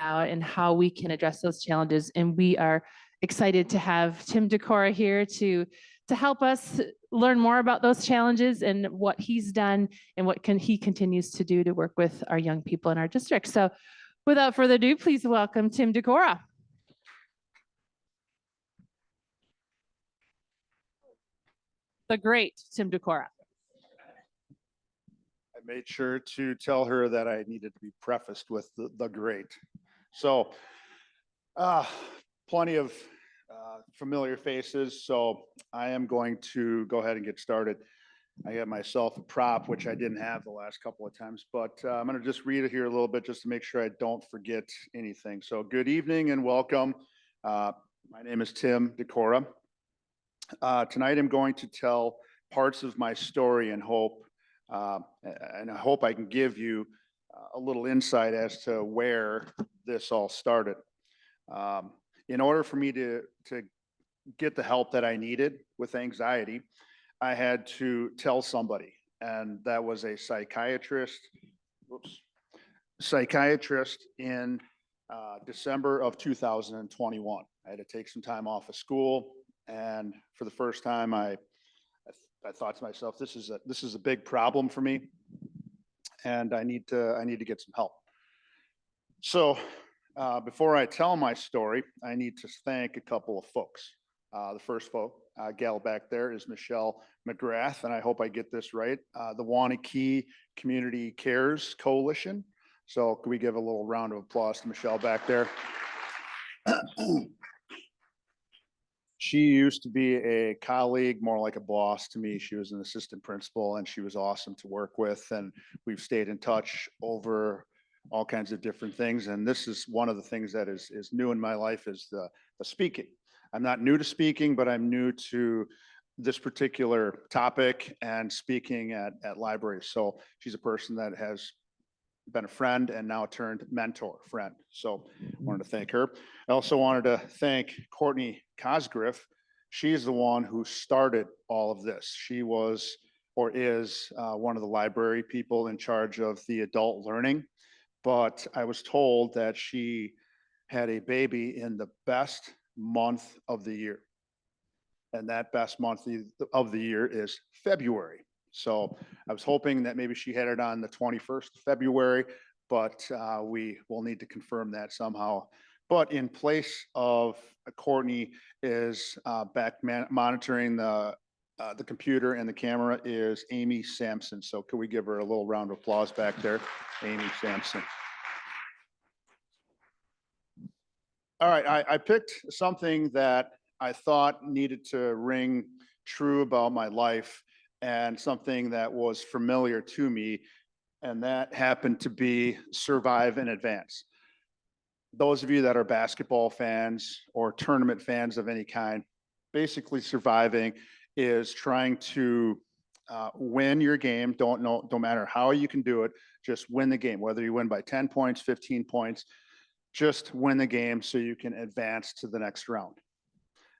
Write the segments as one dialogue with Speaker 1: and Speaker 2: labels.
Speaker 1: and how we can address those challenges. And we are excited to have Tim Decorah here to help us learn more about those challenges and what he's done and what he continues to do to work with our young people in our district. So without further ado, please welcome Tim Decorah. The great Tim Decorah.
Speaker 2: I made sure to tell her that I needed to be prefaced with the great. So plenty of familiar faces. So I am going to go ahead and get started. I got myself a prop, which I didn't have the last couple of times, but I'm going to just read it here a little bit just to make sure I don't forget anything. So good evening and welcome. My name is Tim Decorah. Tonight I'm going to tell parts of my story and hope, and I hope I can give you a little insight as to where this all started. In order for me to get the help that I needed with anxiety, I had to tell somebody, and that was a psychiatrist in December of 2021. I had to take some time off of school, and for the first time, I thought to myself, this is a big problem for me, and I need to get some help. So before I tell my story, I need to thank a couple of folks. The first gal back there is Michelle McGrath, and I hope I get this right. The Waunakee Community Cares Coalition. So can we give a little round of applause to Michelle back there? She used to be a colleague, more like a boss to me. She was an assistant principal, and she was awesome to work with. And we've stayed in touch over all kinds of different things. And this is one of the things that is new in my life is the speaking. I'm not new to speaking, but I'm new to this particular topic and speaking at libraries. So she's a person that has been a friend and now turned mentor friend. So I wanted to thank her. I also wanted to thank Courtney Cosgriff. She's the one who started all of this. She was or is one of the library people in charge of the adult learning. But I was told that she had a baby in the best month of the year. And that best month of the year is February. So I was hoping that maybe she had it on the 21st of February, but we will need to confirm that somehow. But in place of Courtney is back monitoring the computer and the camera is Amy Sampson. So can we give her a little round of applause back there, Amy Sampson. All right, I picked something that I thought needed to ring true about my life and something that was familiar to me, and that happened to be survive and advance. Those of you that are basketball fans or tournament fans of any kind, basically surviving is trying to win your game. Don't matter how you can do it, just win the game, whether you win by 10 points, 15 points, just win the game so you can advance to the next round.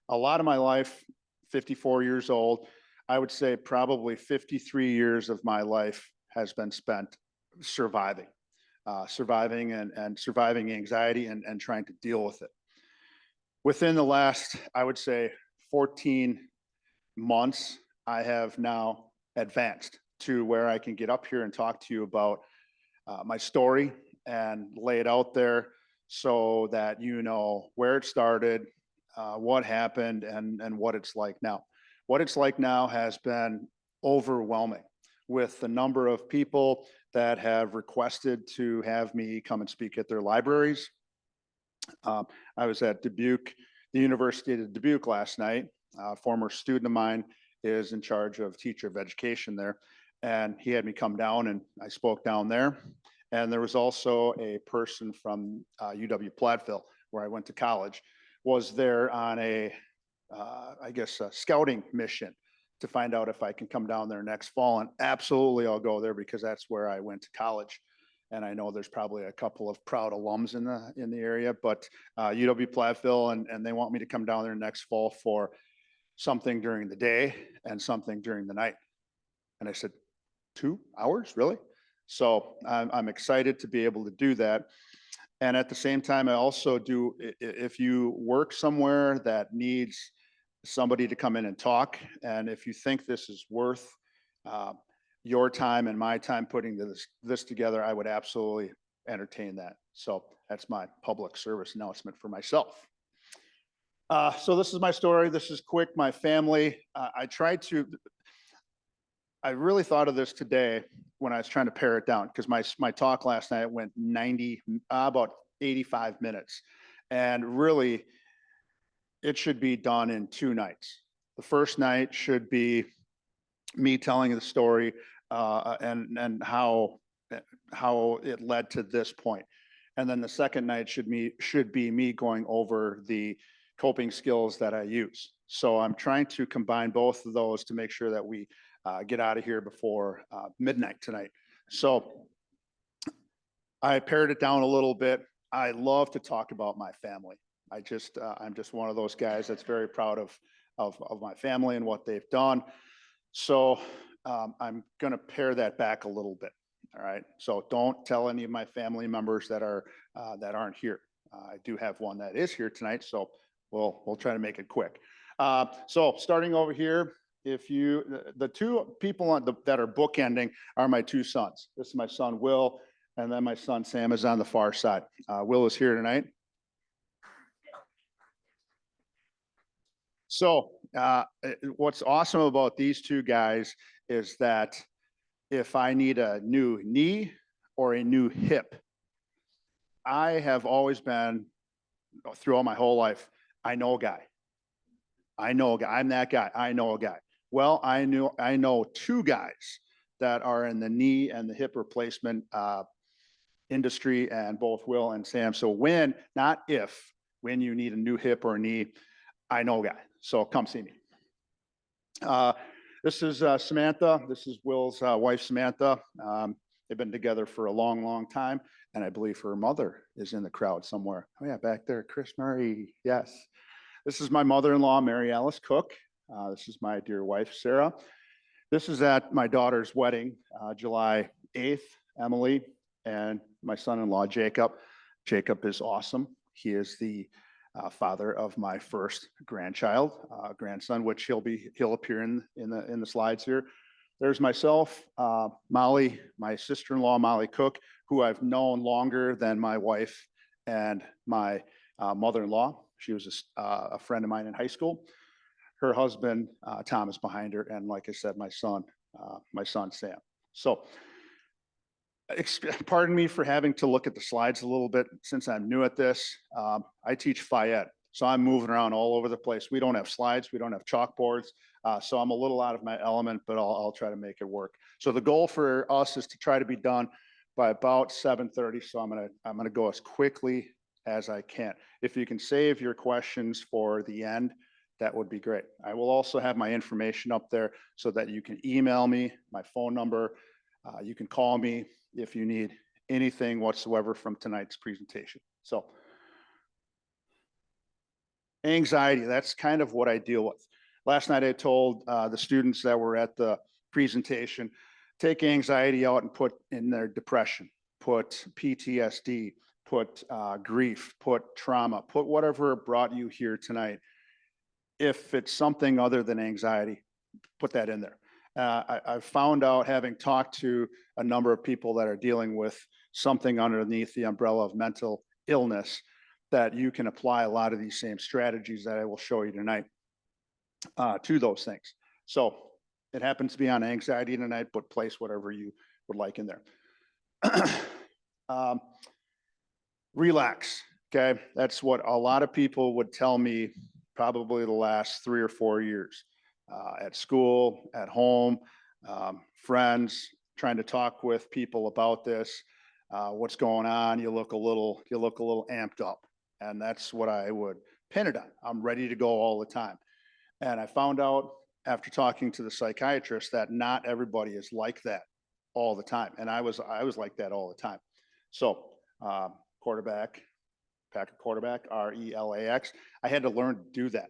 Speaker 2: A lot of my life, 54 years old, I would say probably 53 years of my life has been spent surviving, and surviving anxiety and trying to deal with it. Within the last, I would say 14 months, I have now advanced to where I can get up here and talk to you about my story and lay it out there so that you know where it started, what happened, and what it's like now. What it's like now has been overwhelming with the number of people that have requested to have me come and speak at their libraries. I was at Dubuque, the University of Dubuque last night. A former student of mine is in charge of teacher of education there, and he had me come down and I spoke down there. And there was also a person from UW-Platteville, where I went to college, was there on a scouting mission to find out if I can come down there next fall. And absolutely, I'll go there because that's where I went to college. And I know there's probably a couple of proud alums in the area, but UW-Platteville, and they want me to come down there next fall for something during the day and something during the night. And I said, 2 hours, really? So I'm excited to be able to do that. And at the same time, I also do, if you work somewhere that needs somebody to come in and talk, and if you think this is worth your time and my time putting this together, I would absolutely entertain that. So that's my public service announcement for myself. So this is my story. This is quick. My family. I really thought of this today when I was trying to pare it down, because my talk last night went about 85 minutes, and really it should be done in 2 nights. The first night should be me telling the story and how it led to this point. And then the second night should be me going over the coping skills that I use. So I'm trying to combine both of those to make sure that we get out of here before midnight tonight. So I pared it down a little bit. I love to talk about my family. I'm just one of those guys that's very proud of my family and what they've done. So I'm going to pare that back a little bit. All right. So don't tell any of my family members that aren't here. I do have one that is here tonight, so we'll try to make it quick. So starting over here, the 2 people that are bookending are my 2 sons. This is my son Will, and then my son Sam is on the far side. Will is here tonight. So what's awesome about these 2 guys is that if I need a new knee or a new hip, I have always been, throughout my whole life, I know a guy. I'm that guy. I know a guy. Well, I know 2 guys that are in the knee and the hip replacement industry, and both Will and Sam. So when you need a new hip or a knee, I know a guy. So come see me. This is Samantha. This is Will's wife, Samantha. They've been together for a long, long time. And I believe her mother is in the crowd somewhere. Oh yeah, back there, Chris Murray. Yes. This is my mother-in-law, Mary Alice Cook. This is my dear wife, Sarah. This is at my daughter's wedding, July 8th, Emily, and my son-in-law, Jacob. Jacob is awesome. He is the father of my first grandson, which he'll appear in the slides here. There's myself, Molly, my sister-in-law, Molly Cook, who I've known longer than my wife and my mother-in-law. She was a friend of mine in high school. Her husband, Tom, is behind her, and like I said, my son, Sam. So, pardon me for having to look at the slides a little bit since I'm new at this. I teach Phi-Ed, so I'm moving around all over the place. We don't have slides, we don't have chalkboards, so I'm a little out of my element, but I'll try to make it work. So the goal for us is to try to be done by about 7:30. So I'm gonna go as quickly as I can. If you can save your questions for the end, that would be great. I will also have my information up there so that you can email me, my phone number. You can call me if you need anything whatsoever from tonight's presentation. So anxiety, that's kind of what I deal with. Last night I told the students that were at the presentation, take anxiety out and put in their depression, put PTSD, put grief, put trauma, put whatever brought you here tonight. If it's something other than anxiety, put that in there. I've found out, having talked to a number of people that are dealing with something underneath the umbrella of mental illness, that you can apply a lot of these same strategies that I will show you tonight to those things. So it happens to be on anxiety tonight, but place whatever you would like in there. Relax, okay? That's what a lot of people would tell me probably the last 3 or 4 years. At school, at home, friends, trying to talk with people about this, what's going on. You look a little amped up, and that's what I would pin it on. I'm ready to go all the time. And I found out after talking to the psychiatrist that not everybody is like that all the time. And I was like that all the time. So quarterback, Packer quarterback, RELAX. I had to learn to do that.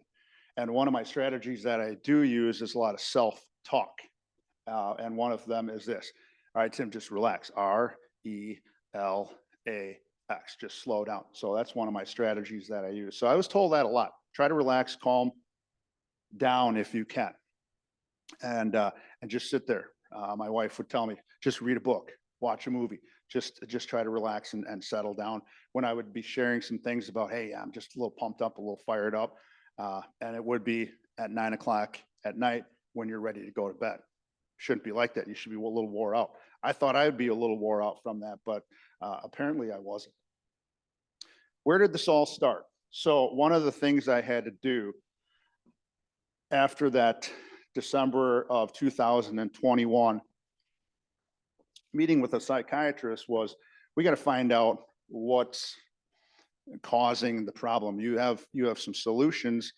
Speaker 2: And one of my strategies that I do use is a lot of self-talk. And one of them is this. All right, Tim, just relax. RELAX. just slow down. So that's one of my strategies that I use. So I was told that a lot. Try to relax, calm down if you can, and just sit there. My wife would tell me, just read a book, watch a movie, just try to relax and settle down. When I would be sharing some things about, hey, I'm just a little pumped up, a little fired up, and it would be at 9 o'clock at night when you're ready to go to bed. Shouldn't be like that. You should be a little wore out. I thought I'd be a little wore out from that, but apparently I wasn't. Where did this all start? So one of the things I had to do after that December of 2021 meeting with a psychiatrist was, we got to find out what's causing the problem. You have some solutions.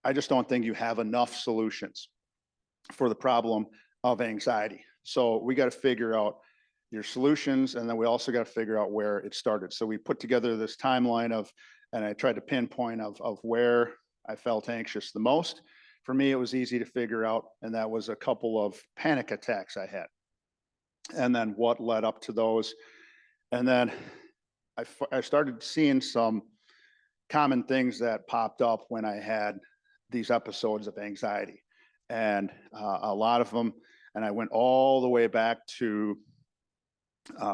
Speaker 2: I just don't think you have enough solutions for the problem of anxiety. So we got to figure out your solutions, and then we also got to figure out where it started. So we put together this timeline of, and I tried to pinpoint of where I felt anxious the most. For me, it was easy to figure out, and that was a couple of panic attacks I had, and then what led up to those. And then I started seeing some common things that popped up when I had these episodes of anxiety, and a lot of them, and I went all the way back to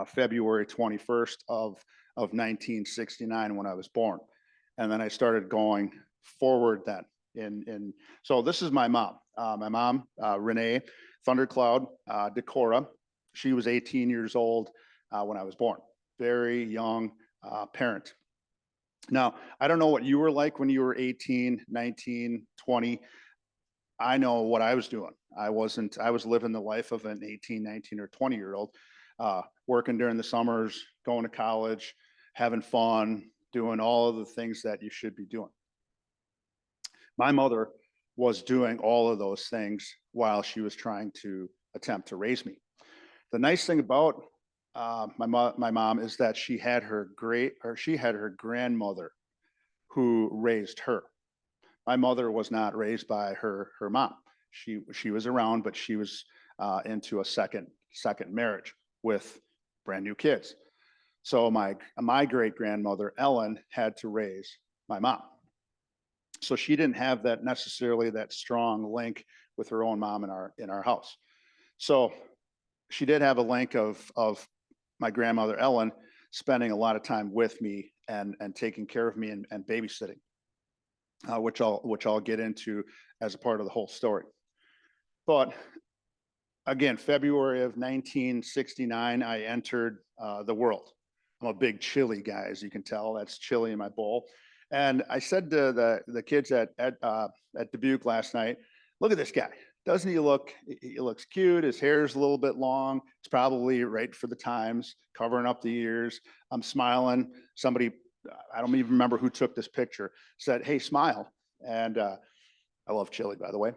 Speaker 2: February 21st of 1969 when I was born. And then I started going forward then. So this is my mom. My mom, Renee Thundercloud Decorah. She was 18 years old when I was born. Very young parent. Now, I don't know what you were like when you were 18, 19, 20. I know what I was doing. I was living the life of an 18, 19, or 20-year-old, working during the summers, going to college, having fun, doing all of the things that you should be doing. My mother was doing all of those things while she was trying to attempt to raise me. The nice thing about my mom is that she had her grandmother who raised her. My mother was not raised by her mom. She was around, but she was into a second marriage with brand new kids. So my great grandmother Ellen had to raise my mom. So she didn't have necessarily that strong link with her own mom in our house. So she did have a link of my grandmother Ellen spending a lot of time with me and taking care of me and babysitting, which I'll get into as a part of the whole story. But again, February of 1969, I entered the world. I'm a big chili guy, as you can tell. That's chili in my bowl. And I said to the kids at Dubuque last night, look at this guy. Doesn't he looks cute. His hair's a little bit long. It's probably right for the times, covering up the ears. I'm smiling. Somebody, I don't even remember who took this picture, said, hey, smile. And I love chili, by the way.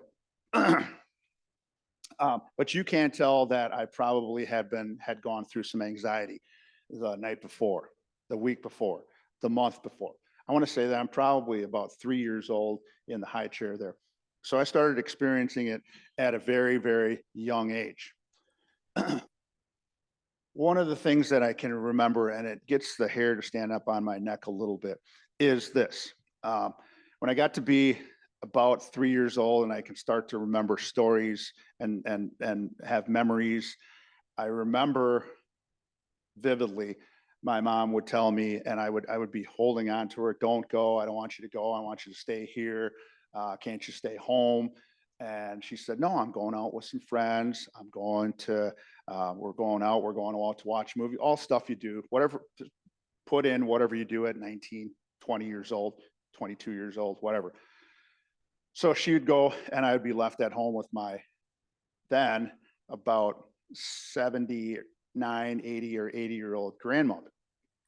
Speaker 2: But you can't tell that I probably had gone through some anxiety the night before, the week before, the month before. I want to say that I'm probably about 3 years old in the high chair there. So I started experiencing it at a very, very young age. One of the things that I can remember, and it gets the hair to stand up on my neck a little bit, is this. When I got to be about 3 years old and I can start to remember stories and have memories, I remember vividly my mom would tell me, and I would be holding on to her, don't go, I don't want you to go, I want you to stay here, can't you stay home? And she said, no, I'm going out with some friends, we're going out to watch a movie, all stuff you do, whatever, put in whatever you do at 19, 20 years old, 22 years old, whatever. So she would go and I would be left at home with my then about 79, 80 or 80-year-old grandmother,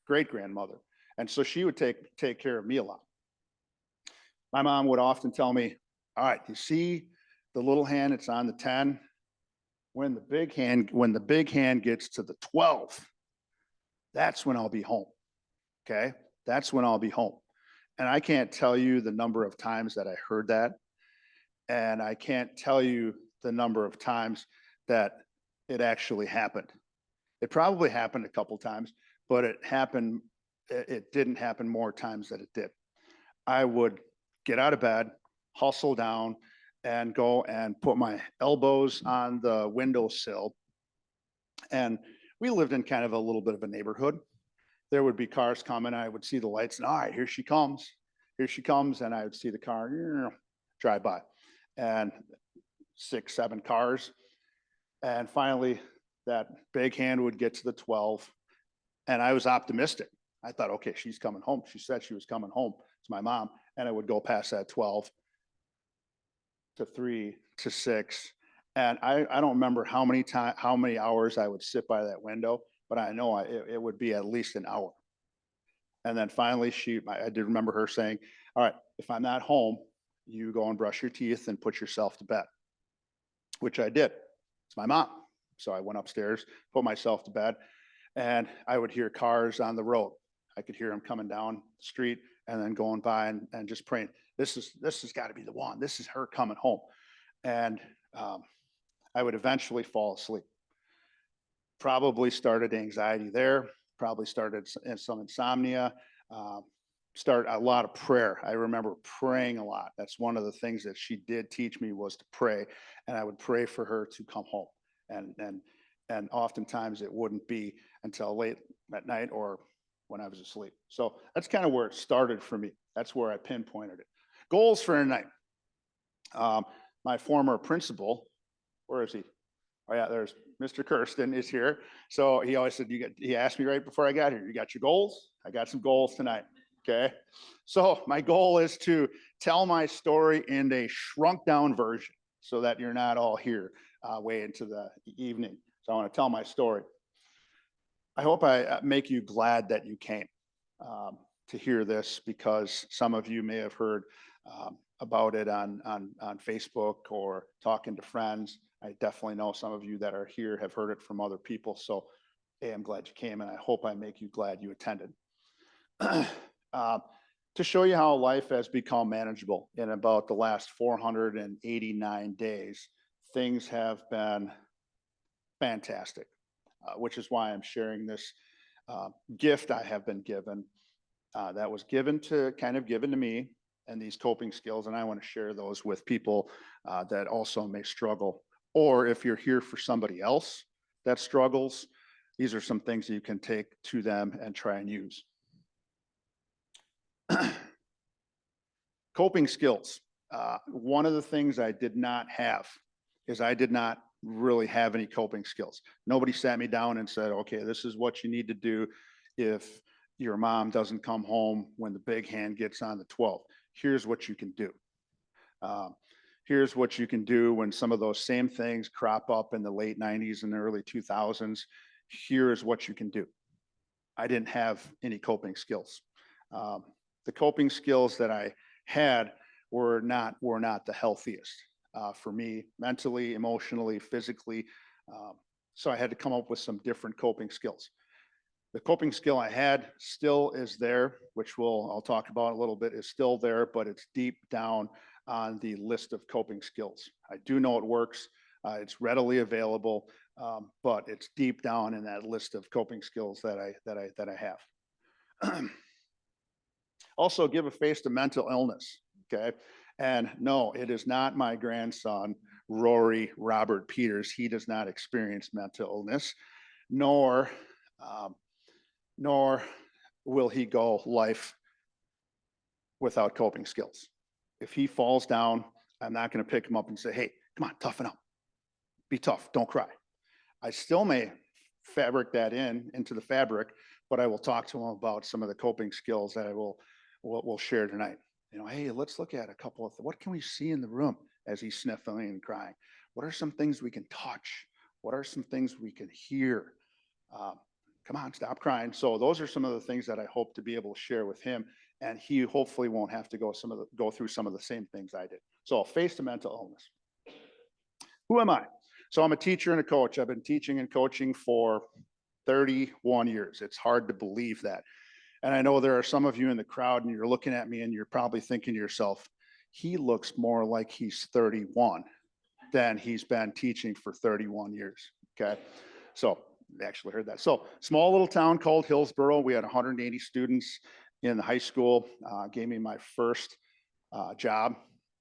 Speaker 2: great grandmother. And so she would take care of me a lot. My mom would often tell me, all right, you see the little hand, it's on the 10. When the big hand gets to the 12, that's when I'll be home. Okay. That's when I'll be home. And I can't tell you the number of times that I heard that. And I can't tell you the number of times that it actually happened. It probably happened a couple times, but it didn't happen more times than it did. I would get out of bed, hustle down, and go and put my elbows on the windowsill. And we lived in kind of a little bit of a neighborhood. There would be cars coming. I would see the lights, and all right, here she comes. Here she comes. And I would see the car drive by, and 6, 7 cars. And finally, that big hand would get to the 12. And I was optimistic. I thought, okay, she's coming home. She said she was coming home. It's my mom. And I would go past that 12 to 3 to 6. And I don't remember how many hours I would sit by that window, but I know it would be at least an hour. And then finally, I did remember her saying, all right, if I'm not home, you go and brush your teeth and put yourself to bed, which I did. It's my mom. So I went upstairs, put myself to bed, and I would hear cars on the road. I could hear them coming down the street and then going by and just praying, this has got to be the one. This is her coming home. And I would eventually fall asleep. Probably started anxiety there, probably started some insomnia, start a lot of prayer. I remember praying a lot. That's one of the things that she did teach me, was to pray. And I would pray for her to come home. And oftentimes it wouldn't be until late at night or when I was asleep. So that's kind of where it started for me. That's where I pinpointed it. Goals for tonight. My former principal, where is he? Oh yeah, there's Mr. Kirsten is here. So he always said, he asked me right before I got here, you got your goals? I got some goals tonight. Okay. So my goal is to tell my story in a shrunk down version so that you're not all here way into the evening. So I want to tell my story. I hope I make you glad that you came to hear this, because some of you may have heard about it on Facebook or talking to friends. I definitely know some of you that are here have heard it from other people. So, hey, I'm glad you came, and I hope I make you glad you attended. To show you how life has become manageable in about the last 489 days, things have been fantastic, which is why I'm sharing this gift I have been given, that was given to me, and these coping skills. And I want to share those with people that also may struggle. Or if you're here for somebody else that struggles, these are some things that you can take to them and try and use. Coping skills. One of the things I did not have is I did not really have any coping skills. Nobody sat me down and said, okay, this is what you need to do if your mom doesn't come home when the big hand gets on the 12. Here's what you can do. Here's what you can do when some of those same things crop up in the late 90s and the early 2000s. Here's what you can do. I didn't have any coping skills. The coping skills that I had were not the healthiest for me, mentally, emotionally, physically. So I had to come up with some different coping skills. The coping skill I had still is there, which I'll talk about a little bit, is still there, but it's deep down on the list of coping skills. I do know it works. It's readily available, but it's deep down in that list of coping skills that I have. Also, give a face to mental illness. Okay, and no, it is not my grandson Rory Robert Peters. He does not experience mental illness, nor will he go life without coping skills. If he falls down, I'm not going to pick him up and say, hey, come on, toughen up. Be tough, don't cry. I still may fabric that into the fabric, but I will talk to him about some of the coping skills that I will share tonight. Hey, let's look at a couple of, what can we see in the room as he's sniffling and crying? What are some things we can touch? What are some things we can hear? Come on, stop crying. So those are some of the things that I hope to be able to share with him, and he hopefully won't have to go through some of the same things I did. So face to mental illness. Who am I? So I'm a teacher and a coach. I've been teaching and coaching for 31 years. It's hard to believe that. And I know there are some of you in the crowd, and you're looking at me and you're probably thinking to yourself, he looks more like he's 31 than he's been teaching for 31 years. Okay. So actually heard that. So small little town called Hillsborough. We had 180 students in the high school. Gave me my first job.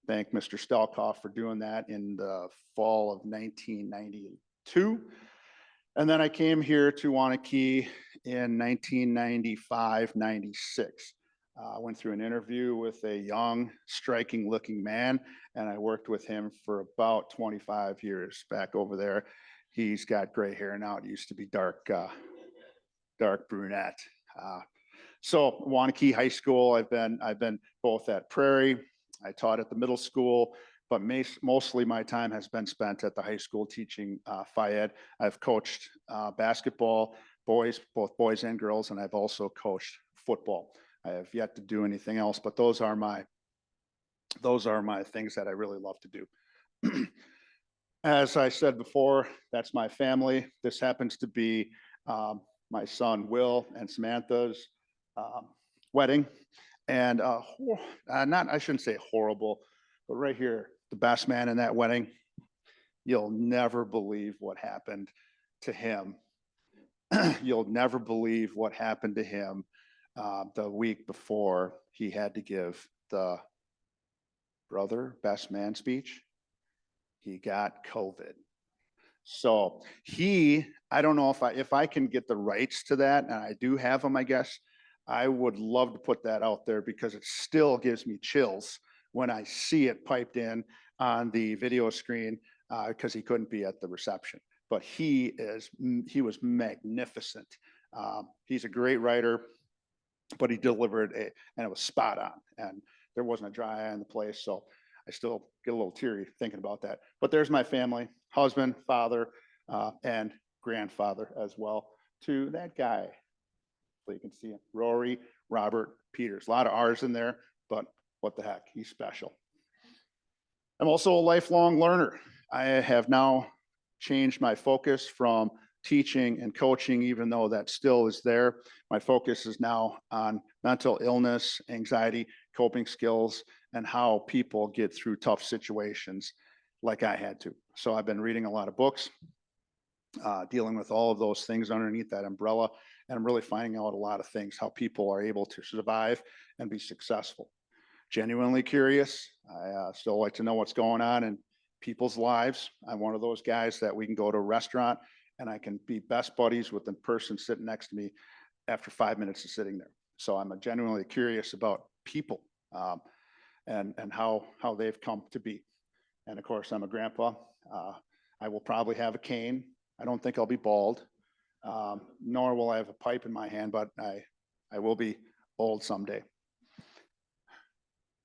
Speaker 2: Thank Mr. Stelkoff for doing that in the fall of 1992. And then I came here to Waunakee in 1995, 96. Went through an interview with a young, striking looking man, and I worked with him for about 25 years back over there. He's got gray hair now. It used to be dark brunette. So Waunakee High School, I've been both at Prairie. I taught at the middle school, but mostly my time has been spent at the high school teaching Phi Ed. I've coached basketball, both boys and girls, and I've also coached football. I have yet to do anything else, but those are my things that I really love to do. As I said before, that's my family. This happens to be my son Will and Samantha's wedding, and I shouldn't say horrible, but right here, the best man in that wedding. You'll never believe what happened to him. You'll never believe what happened to him the week before he had to give the brother best man speech. He got COVID. So I don't know if I can get the rights to that, and I do have them, I guess. I would love to put that out there because it still gives me chills when I see it piped in on the video screen because he couldn't be at the reception. But he was magnificent. He's a great writer, but he delivered and it was spot on. And there wasn't a dry eye in the place. So I still get a little teary thinking about that. But there's my family, husband, father, and grandfather as well, to that guy. So you can see him, Rory, Robert, Peters. A lot of R's in there, but what the heck, he's special. I'm also a lifelong learner. I have now changed my focus from teaching and coaching, even though that still is there. My focus is now on mental illness, anxiety, coping skills, and how people get through tough situations like I had to. So I've been reading a lot of books, dealing with all of those things underneath that umbrella. And I'm really finding out a lot of things, how people are able to survive and be successful. Genuinely curious. I still like to know what's going on in people's lives. I'm one of those guys that we can go to a restaurant and I can be best buddies with the person sitting next to me after 5 minutes of sitting there. So I'm genuinely curious about people and how they've come to be. And of course, I'm a grandpa. I will probably have a cane. I don't think I'll be bald, nor will I have a pipe in my hand, but I will be old someday.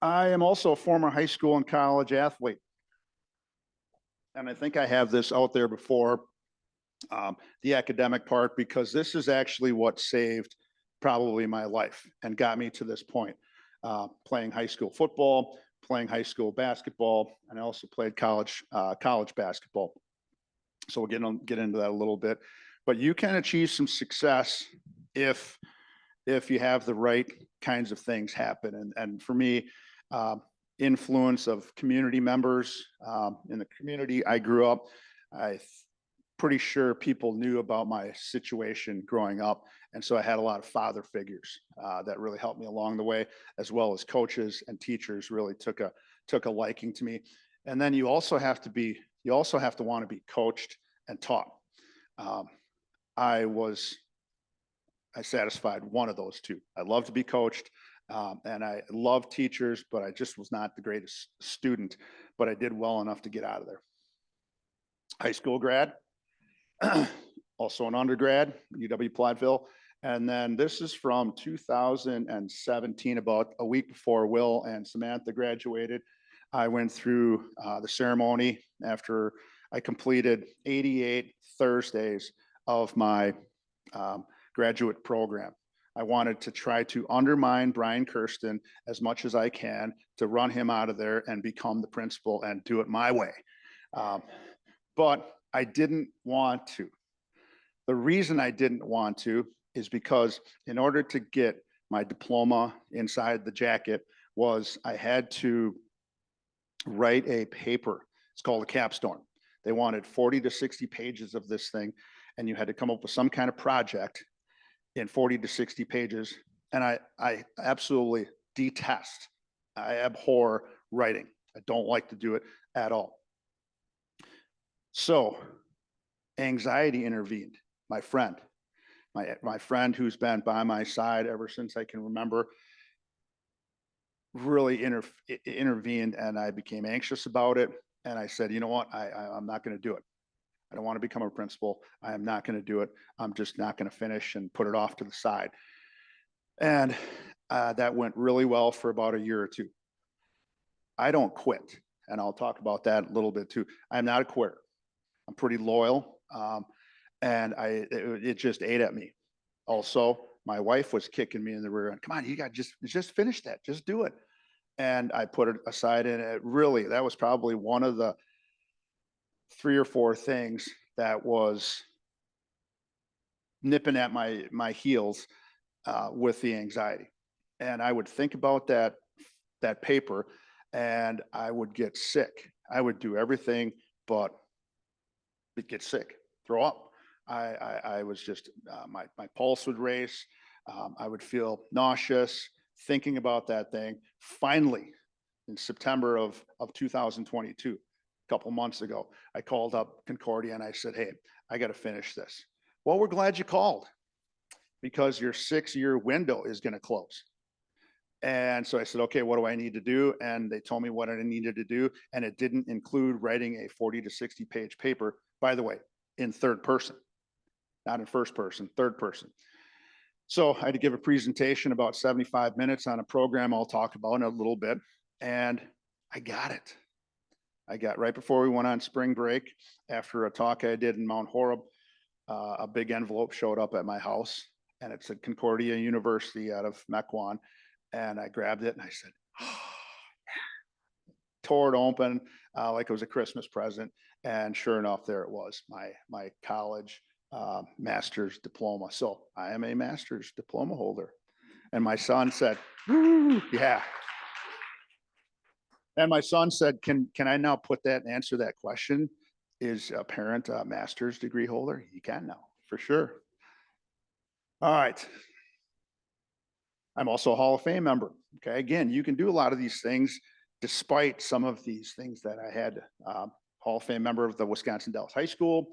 Speaker 2: I am also a former high school and college athlete. And I think I have this out there before, the academic part, because this is actually what saved probably my life and got me to this point. Playing high school football, playing high school basketball, and I also played college basketball. So we'll get into that a little bit. But you can achieve some success if you have the right kinds of things happen. And for me, influence of community members in the community I grew up, I'm pretty sure people knew about my situation growing up. And so I had a lot of father figures that really helped me along the way, as well as coaches and teachers really took a liking to me. And then you also have to want to be coached and taught. I satisfied one of those two. I love to be coached and I love teachers, but I just was not the greatest student, but I did well enough to get out of there. High school grad, also an undergrad, UW-Platteville. And then this is from 2017, about a week before Will and Samantha graduated. I went through the ceremony after I completed 88 Thursdays of my graduate program. I wanted to try to undermine Brian Kirsten as much as I can to run him out of there and become the principal and do it my way. But I didn't want to. The reason I didn't want to is because in order to get my diploma inside the jacket was I had to write a paper. It's called a capstone. They wanted 40 to 60 pages of this thing. and you had to come up with some kind of project in 40 to 60 pages. And I absolutely detest, I abhor writing. I don't like to do it at all. So anxiety intervened. My friend who's been by my side ever since I can remember, really intervened, and I became anxious about it. And I said, you know what, I'm not going to do it. I don't want to become a principal. I am not going to do it. I'm just not going to finish, and put it off to the side. And that went really well for about a year or two. I don't quit, and I'll talk about that a little bit too. I'm not a quitter. I'm pretty loyal, and it just ate at me. Also, my wife was kicking me in the rear end. Come on, you got just finish that. Just do it. And I put it aside, and that was probably one of the 3 or 4 things that was nipping at my heels with the anxiety. And I would think about that paper, and I would get sick. I would do everything but get sick, throw up. I was just, my pulse would race. I would feel nauseous thinking about that thing. Finally, in September of 2022, a couple months ago, I called up Concordia and I said, hey, I got to finish this. Well, we're glad you called, because your 6-year window is going to close. And so I said, okay, what do I need to do? And they told me what I needed to do. And it didn't include writing a 40 to 60 page paper, by the way, in third person, not in first person, third person. So I had to give a presentation about 75 minutes on a program I'll talk about in a little bit. And I got it. Right before we went on spring break, after a talk I did in Mount Horeb, a big envelope showed up at my house, and it said Concordia University out of Mequon. And I grabbed it and I said, oh, tore it open like it was a Christmas present. And sure enough, there it was, my college master's diploma. So I am a master's diploma holder. And my son said, woo, yeah. And my son said, can I now put that and answer that question? Is a parent a master's degree holder? You can now, for sure. All right. I'm also a Hall of Fame member. Okay, again, you can do a lot of these things despite some of these things that I had. Hall of Fame member of the Wisconsin Dells High School,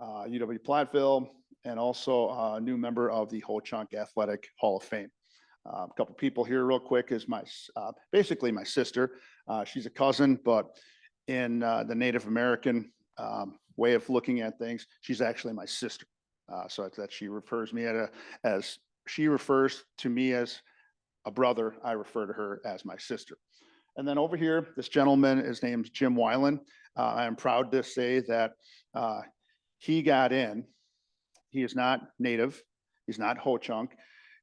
Speaker 2: UW Platteville, and also a new member of the Ho-Chunk Athletic Hall of Fame. A couple people here real quick is basically my sister. She's a cousin, but in the Native American way of looking at things, she's actually my sister. So it's that she refers me as she refers to me as a brother. I refer to her as my sister. And then over here, this gentleman, his name's Jim Weiland. I am proud to say that he got in. He is not Native. He's not Ho-Chunk.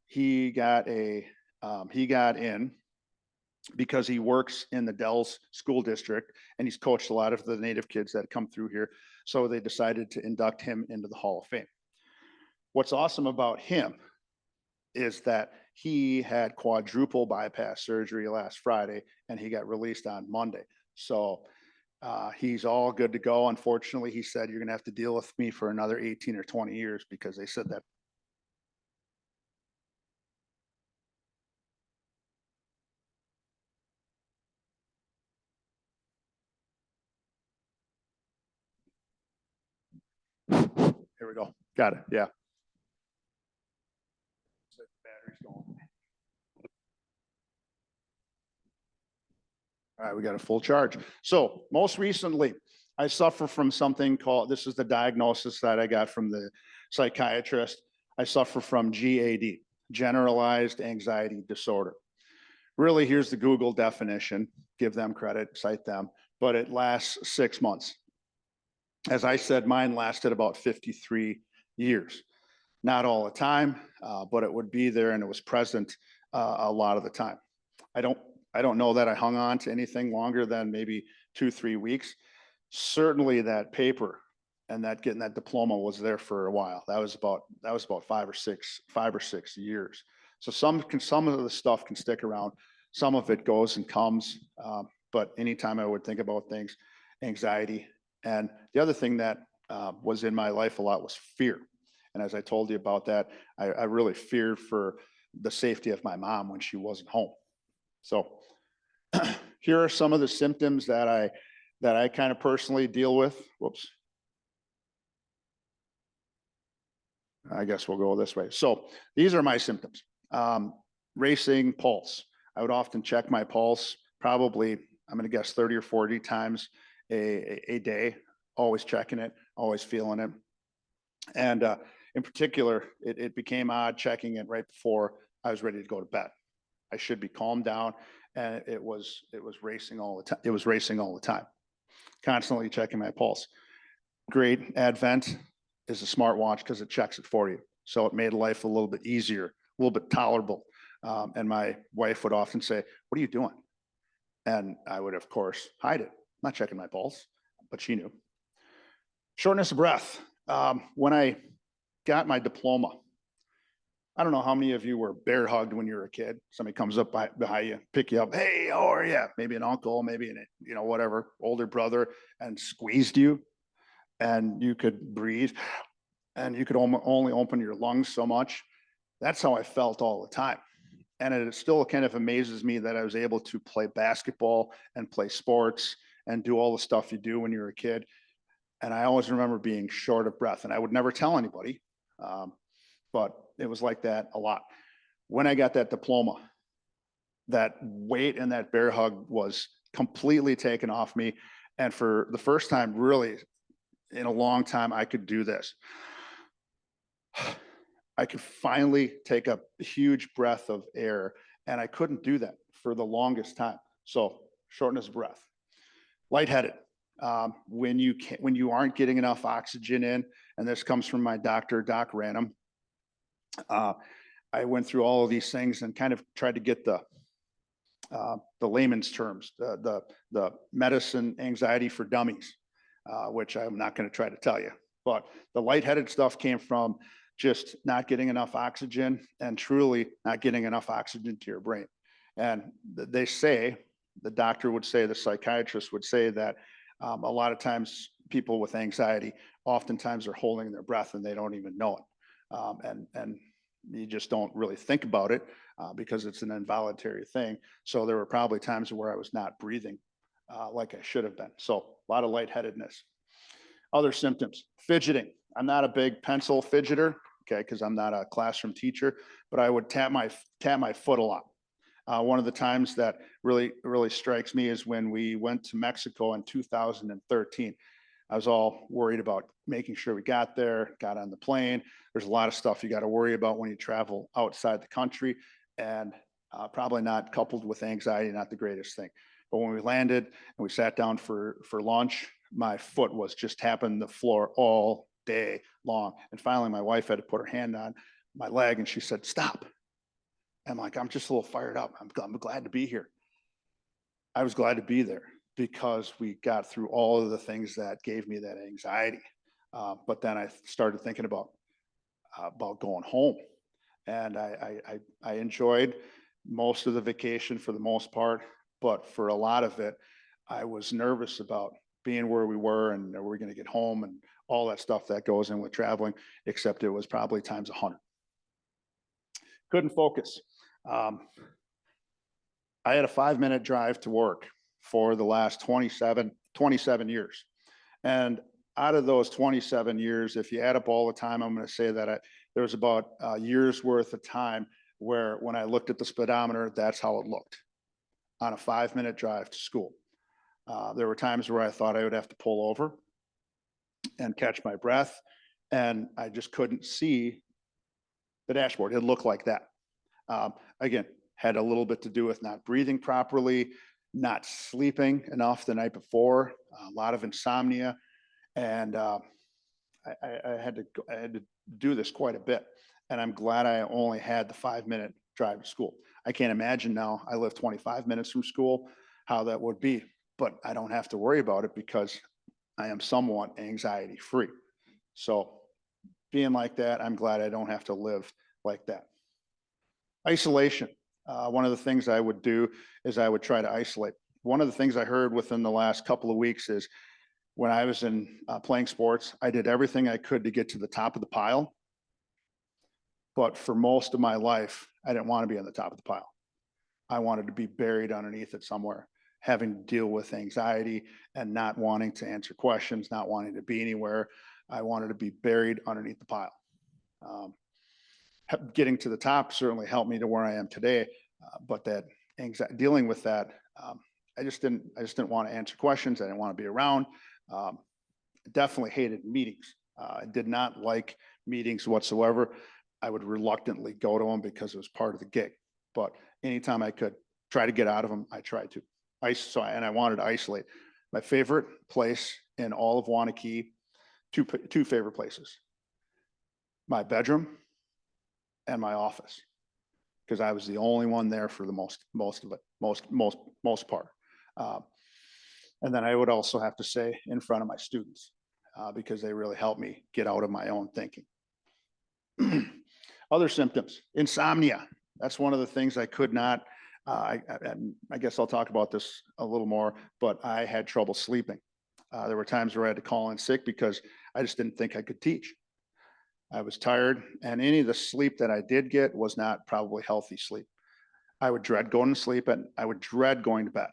Speaker 2: He got in because he works in the Dells School District, and he's coached a lot of the Native kids that come through here. So they decided to induct him into the Hall of Fame. What's awesome about him is that he had quadruple bypass surgery last Friday, and he got released on Monday. So he's all good to go. Unfortunately, he said, you're going to have to deal with me for another 18 or 20 years, because they said that. Here we go. Got it. Yeah. Battery's going. All right, we got a full charge. So most recently, I suffer from something called, this is the diagnosis that I got from the psychiatrist. I suffer from GAD, generalized anxiety disorder. Really, here's the Google definition. Give them credit, cite them, but it lasts 6 months. As I said, mine lasted about 53 years. Not all the time, but it would be there, and it was present a lot of the time. I don't know that I hung on to anything longer than maybe 2-3 weeks. Certainly that paper and that getting that diploma was there for a while. That was about 5 or 6 years. So some of the stuff can stick around. Some of it goes and comes. But anytime I would think about things, anxiety. And the other thing that was in my life a lot was fear. And as I told you about that, I really feared for the safety of my mom when she wasn't home. So here are some of the symptoms that I kind of personally deal with. Whoops. I guess we'll go this way. So these are my symptoms. Racing pulse. I would often check my pulse, probably, I'm going to guess 30 or 40 times a day, always checking it, always feeling it. And in particular, it became odd checking it right before I was ready to go to bed. I should be calmed down, and it was racing all the time. It was racing all the time, constantly checking my pulse. Great advent is a smartwatch because it checks it for you. So it made life a little bit easier, a little bit tolerable. And my wife would often say, "What are you doing?" And I would, of course, hide it. I'm not checking my pulse, but she knew. Shortness of breath. When I got my diploma, I don't know how many of you were bear hugged when you were a kid. Somebody comes up behind you, pick you up. "Hey, how are you?" Maybe an uncle, maybe an, whatever, older brother, and squeezed you, and you could breathe, and you could only open your lungs so much. That's how I felt all the time. And it still kind of amazes me that I was able to play basketball and play sports and do all the stuff you do when you're a kid. And I always remember being short of breath, and I would never tell anybody, but it was like that a lot. When I got that diploma, that weight and that bear hug was completely taken off me. And for the first time, really, in a long time, I could do this. I could finally take a huge breath of air, and I couldn't do that for the longest time. So shortness of breath. Lightheaded. When you aren't getting enough oxygen in, and this comes from my doctor, Doc Ranum. I went through all of these things and kind of tried to get the layman's terms, the medicine anxiety for dummies, which I'm not going to try to tell you. But the lightheaded stuff came from just not getting enough oxygen, and truly not getting enough oxygen to your brain. And they say, the doctor would say, the psychiatrist would say that a lot of times people with anxiety oftentimes are holding their breath and they don't even know it. And you just don't really think about it because it's an involuntary thing. So there were probably times where I was not breathing like I should have been. So a lot of lightheadedness. Other symptoms: fidgeting. I'm not a big pencil fidgeter, okay, because I'm not a classroom teacher, but I would tap my foot a lot. One of the times that really strikes me is when we went to Mexico in 2013. I was all worried about making sure we got there, got on the plane. There's a lot of stuff you got to worry about when you travel outside the country, and probably not coupled with anxiety, not the greatest thing. But when we landed and we sat down for lunch, my foot was just tapping the floor all day long. And finally, my wife had to put her hand on my leg, and she said, "Stop." I'm like, "I'm just a little fired up. I'm glad to be here." I was glad to be there because we got through all of the things that gave me that anxiety. But then I started thinking about going home, and I enjoyed most of the vacation for the most part, but for a lot of it, I was nervous about being where we were and are we going to get home and all that stuff that goes in with traveling, except it was probably times 100. Couldn't focus. I had a 5-minute drive to work for the last 27 years. And out of those 27 years, if you add up all the time, I'm going to say that there was about a year's worth of time where when I looked at the speedometer, that's how it looked on a 5-minute drive to school. There were times where I thought I would have to pull over and catch my breath, and I just couldn't see the dashboard. It looked like that. Again, had a little bit to do with not breathing properly, not sleeping enough the night before, a lot of insomnia, and I had to do this quite a bit. And I'm glad I only had the 5-minute drive to school. I can't imagine now, I live 25 minutes from school, how that would be, but I don't have to worry about it because I am somewhat anxiety free. So being like that, I'm glad I don't have to live like that. Isolation. One of the things I would do is I would try to isolate. One of the things I heard within the last couple of weeks is when I was in playing sports, I did everything I could to get to the top of the pile. But for most of my life, I didn't want to be on the top of the pile. I wanted to be buried underneath it somewhere, having to deal with anxiety and not wanting to answer questions, not wanting to be anywhere. I wanted to be buried underneath the pile. Getting to the top certainly helped me to where I am today, but that anxiety, dealing with that, I just didn't want to answer questions. I didn't want to be around. Definitely hated meetings. I did not like meetings whatsoever. I would reluctantly go to them because it was part of the gig. But anytime I could try to get out of them, I tried to. And I wanted to isolate. My favorite place in all of Waunakee, two favorite places: my bedroom and my office, because I was the only one there for the most part. And then I would also have to say in front of my students, because they really helped me get out of my own thinking. Other symptoms: insomnia. That's one of the things I could not, I guess I'll talk about this a little more, but I had trouble sleeping. There were times where I had to call in sick because I just didn't think I could teach. I was tired, and any of the sleep that I did get was not probably healthy sleep. I would dread going to sleep, and I would dread going to bed.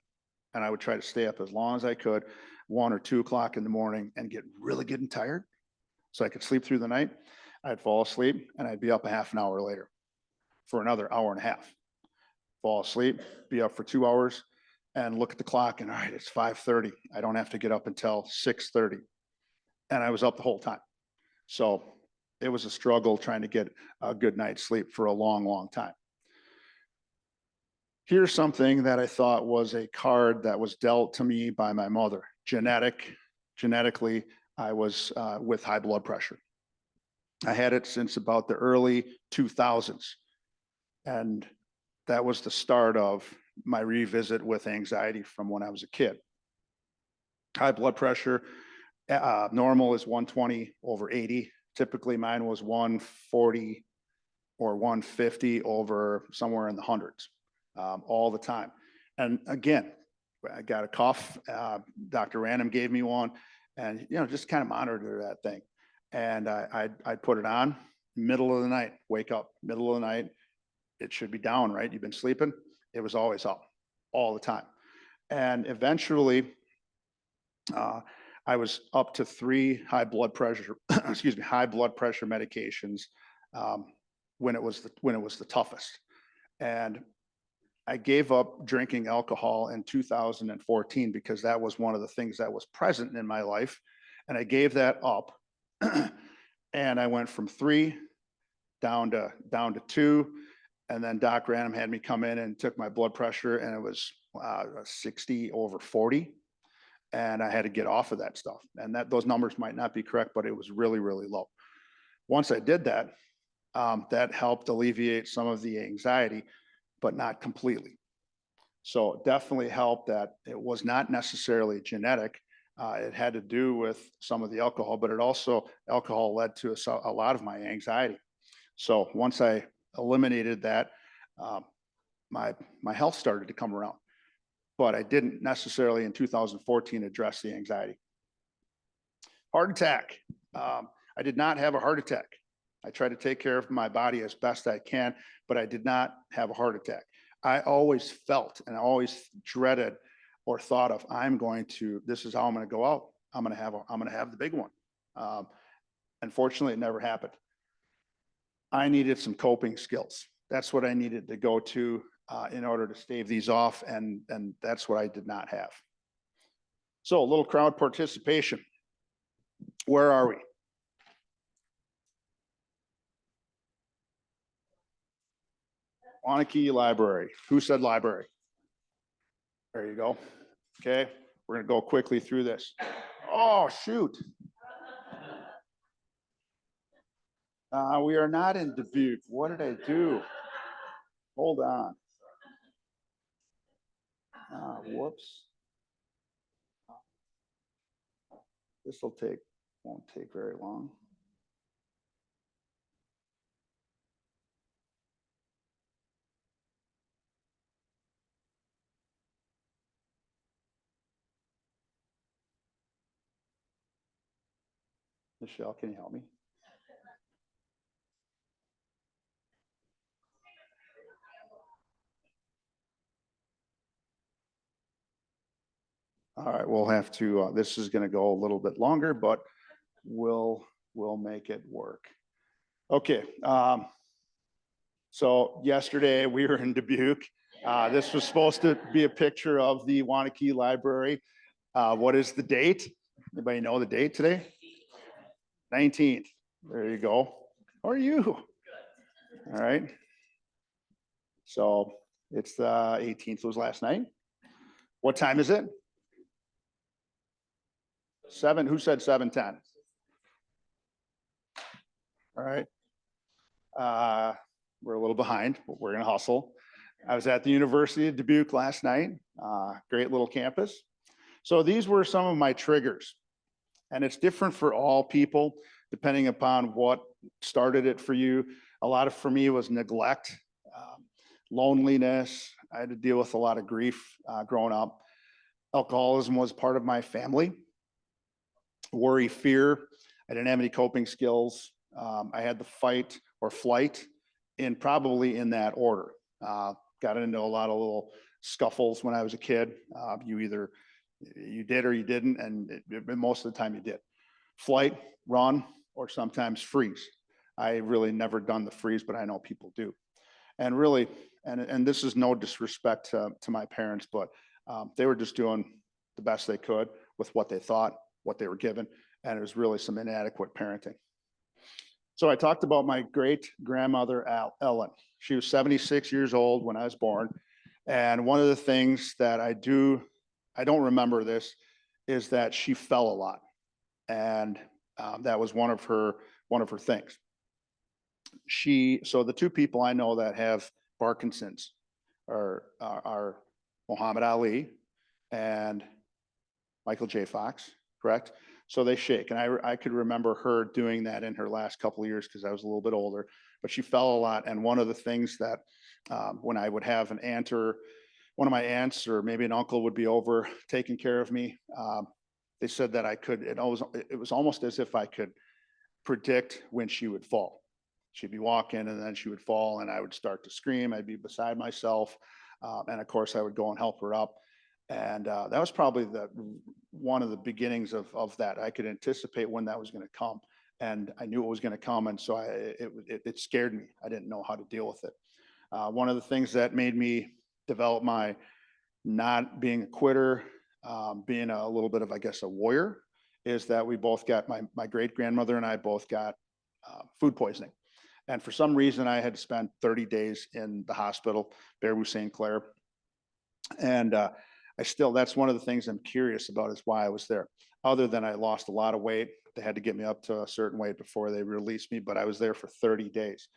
Speaker 2: And I would try to stay up as long as I could, 1 or 2 o'clock in the morning, and get really getting tired so I could sleep through the night. I'd fall asleep, and I'd be up a half an hour later for another hour and a half. Fall asleep, be up for 2 hours, and look at the clock, and all right, it's 5:30. I don't have to get up until 6:30. And I was up the whole time. So it was a struggle trying to get a good night's sleep for a long, long time. Here's something that I thought was a card that was dealt to me by my mother. Genetically, I was with high blood pressure. I had it since about the early 2000s. And that was the start of my revisit with anxiety from when I was a kid. High blood pressure, normal is 120/80. Typically mine was 140 or 150 over somewhere in the hundreds, all the time. And again, I got a cough. Dr. Random gave me one, and just kind of monitor that thing. And I'd put it on, middle of the night, wake up, middle of the night. It should be down, right? You've been sleeping. It was always up all the time. And eventually, I was up to 3 high blood pressure, high blood pressure medications when it was the toughest. And I gave up drinking alcohol in 2014 because that was one of the things that was present in my life. And I gave that up. And I went from 3 down to 2. And then Doc Random had me come in and took my blood pressure, and it was 60/40. And I had to get off of that stuff. And those numbers might not be correct, but it was really, really low. Once I did that, that helped alleviate some of the anxiety, but not completely. So it definitely helped that it was not necessarily genetic. It had to do with some of the alcohol, but alcohol led to a lot of my anxiety. So once I eliminated that, my health started to come around. But I didn't necessarily in 2014 address the anxiety. Heart attack. I did not have a heart attack. I try to take care of my body as best I can, but I did not have a heart attack. I always felt and I always dreaded or thought of, this is how I'm going to go out. I'm going to have the big one. Unfortunately, it never happened. I needed some coping skills. That's what I needed to go to in order to stave these off, and that's what I did not have. So a little crowd participation. Where are we? Waunakee Library. Who said library? There you go. Okay, we're gonna go quickly through this. Oh, shoot. We are not in Dubuque. What did I do? Hold on. Whoops. This won't take very long. Michelle, can you help me? All right, we'll have to, this is going to go a little bit longer, but we'll make it work. Okay. So yesterday we were in Dubuque. This was supposed to be a picture of the Waunakee Library. What is the date? Anybody know the date today? 19th. There you go. How are you? All right. So it's the 18th was last night. What time is it? 7. Who said 7:10? All right. We're a little behind, but we're going to hustle. I was at the University of Dubuque last night. Great little campus. So these were some of my triggers, and it's different for all people depending upon what started it for you. A lot of for me was neglect, loneliness. I had to deal with a lot of grief growing up. Alcoholism was part of my family. Worry, fear. I didn't have any coping skills. I had the fight or flight probably in that order. Got into a lot of little scuffles when I was a kid. You did or you didn't, and most of the time you did. Flight, run, or sometimes freeze. I really never done the freeze, but I know people do. And really, and this is no disrespect to my parents, but they were just doing the best they could with what they thought, what they were given, and it was really some inadequate parenting. So I talked about my great grandmother, Ellen. She was 76 years old when I was born. And one of the things that I don't remember this, is that she fell a lot. And that was one of her things. So the two people I know that have Parkinson's are Muhammad Ali and Michael J. Fox, correct? So they shake. And I could remember her doing that in her last couple of years because I was a little bit older, but she fell a lot. And one of the things that when I would have an aunt or one of my aunts or maybe an uncle would be over taking care of me, they said that it was almost as if I could predict when she would fall. She'd be walking and then she would fall and I would start to scream. I'd be beside myself. And of course I would go and help her up. And that was probably one of the beginnings of that. I could anticipate when that was going to come, and I knew it was going to come, and so it scared me. I didn't know how to deal with it. One of the things that made me develop my not being a quitter, being a little bit of, I guess, a warrior, is that we both got my great grandmother and I both got food poisoning, and for some reason I had to spend 30 days in the hospital, Baraboo St. Clair, and that's one of the things I'm curious about is why I was there. Other than I lost a lot of weight, they had to get me up to a certain weight before they released me, but I was there for 30 days.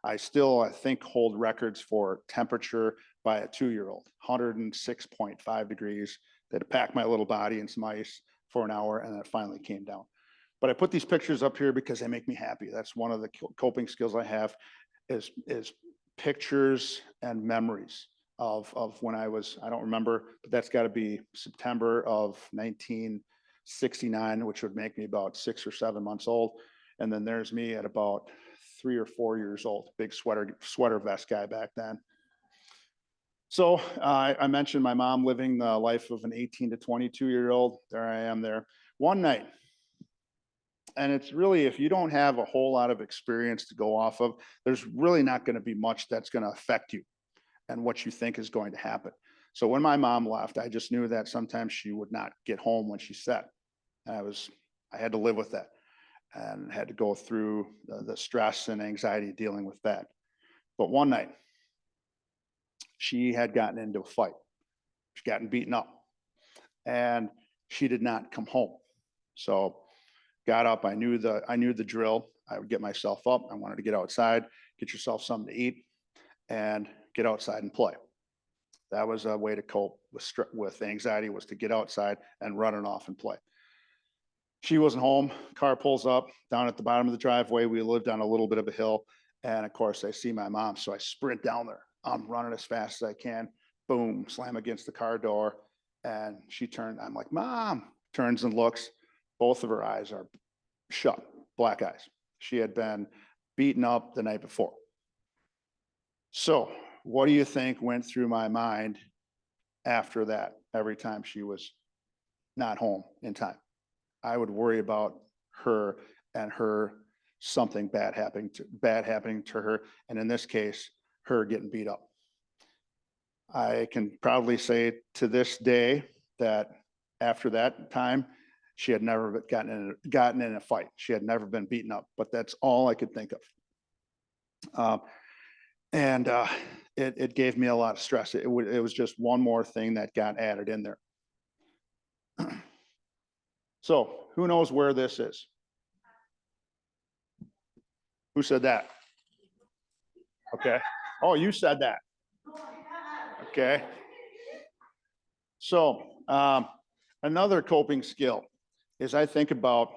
Speaker 2: I think, hold records for temperature by a 2-year-old, 106.5 degrees. They had to pack my little body in some ice for an hour, and then it finally came down. But I put these pictures up here because they make me happy. That's one of the coping skills I have is pictures and memories of when I don't remember, but that's got to be September of 1969, which would make me about 6 or 7 months old. And then there's me at about 3 or 4 years old, big sweater vest guy back then. So I mentioned my mom living the life of an 18 to 22-year-old. There I am there one night. And it's really, if you don't have a whole lot of experience to go off of, there's really not going to be much that's going to affect you and what you think is going to happen. So when my mom left, I just knew that sometimes she would not get home when she said. And I had to live with that and had to go through the stress and anxiety dealing with that. But one night, she had gotten into a fight. She'd gotten beaten up and she did not come home. So got up, I knew the drill. I would get myself up. I wanted to get outside, get yourself something to eat, and get outside and play. That was a way to cope with anxiety, was to get outside and run it off and play. She wasn't home. Car pulls up down at the bottom of the driveway. We lived on a little bit of a hill. And of course I see my mom. So I sprint down there. I'm running as fast as I can. Boom, slam against the car door. And she turned. I'm like, Mom, turns and looks. Both of her eyes are shut. black eyes. She had been beaten up the night before. So what do you think went through my mind after that every time she was not home in time? I would worry about her and something bad happening to her, and in this case, her getting beat up. I can proudly say to this day that after that time, she had never gotten in a fight. She had never been beaten up, but that's all I could think of. It gave me a lot of stress. It was just one more thing that got added in there. So who knows where this is? Who said that? Okay. Oh, you said that. Okay. So another coping skill is I think about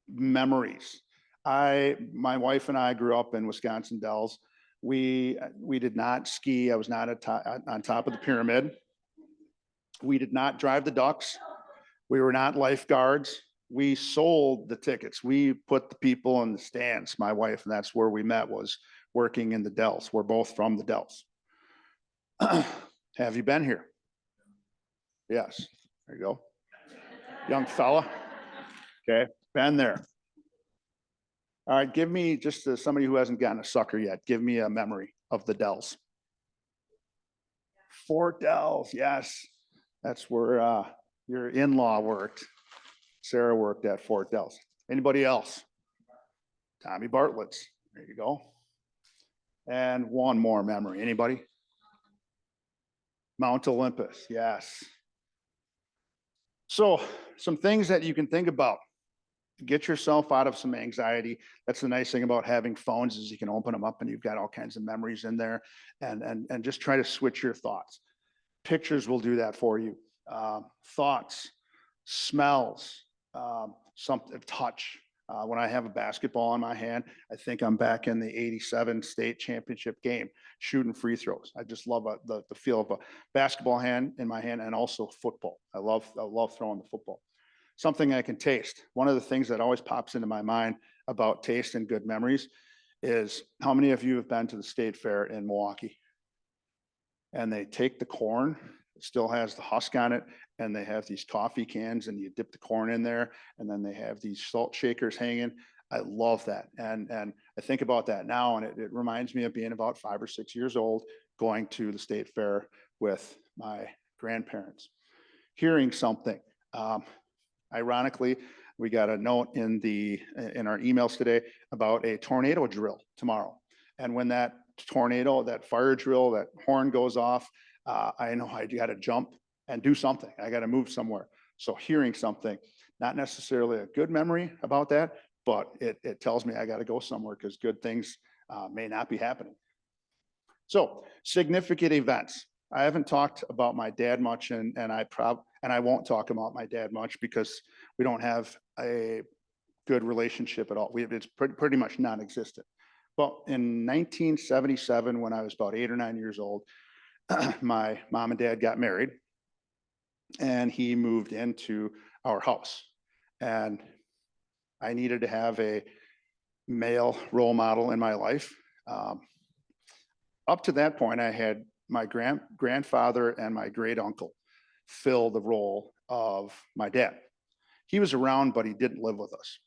Speaker 2: memories. My wife and I grew up in Wisconsin Dells. We did not ski. I was not on top of the pyramid. We did not drive the ducks. We were not lifeguards. We sold the tickets. We put the people in the stands, my wife, and that's where we met, was working in the Dells. We're both from the Dells. Have you been here? Yes. There you go. Young fella. Okay. Been there. All right. Give me just somebody who hasn't gotten a sucker yet. Give me a memory of the Dells. Fort Dells. Yes. That's where your in-law worked. Sarah worked at Fort Dells. Anybody else? Tommy Bartlett's. There you go. And one more memory. Anybody? Mount Olympus. Yes. So some things that you can think about. Get yourself out of some anxiety. That's the nice thing about having phones, is you can open them up and you've got all kinds of memories in there, and just try to switch your thoughts. Pictures will do that for you. Thoughts, smells, something, touch. When I have a basketball in my hand, I think I'm back in the '87 state championship game, shooting free throws. I just love the feel of a basketball in my hand, and also football. I love throwing the football. Something I can taste. One of the things that always pops into my mind about taste and good memories is, how many of you have been to the state fair in Milwaukee? And they take the corn, it still has the husk on it, and they have these coffee cans, and you dip the corn in there, and then they have these salt shakers hanging. I love that. And I think about that now, and it reminds me of being about 5 or 6 years old, going to the state fair with my grandparents, hearing something. Ironically, we got a note in our emails today about a tornado drill tomorrow. And when that tornado, that fire drill, that horn goes off, I know I got to jump and do something. I got to move somewhere. So hearing something, not necessarily a good memory about that, but it tells me I got to go somewhere, because good things may not be happening. So significant events. I haven't talked about my dad much, and I won't talk about my dad much, because we don't have a good relationship at all. It's pretty much non-existent. But in 1977, when I was about 8 or 9 years old, my mom and dad got married, and he moved into our house. And I needed to have a male role model in my life. Up to that point, I had my grandfather and my great uncle fill the role of my dad. He was around, but he didn't live with us.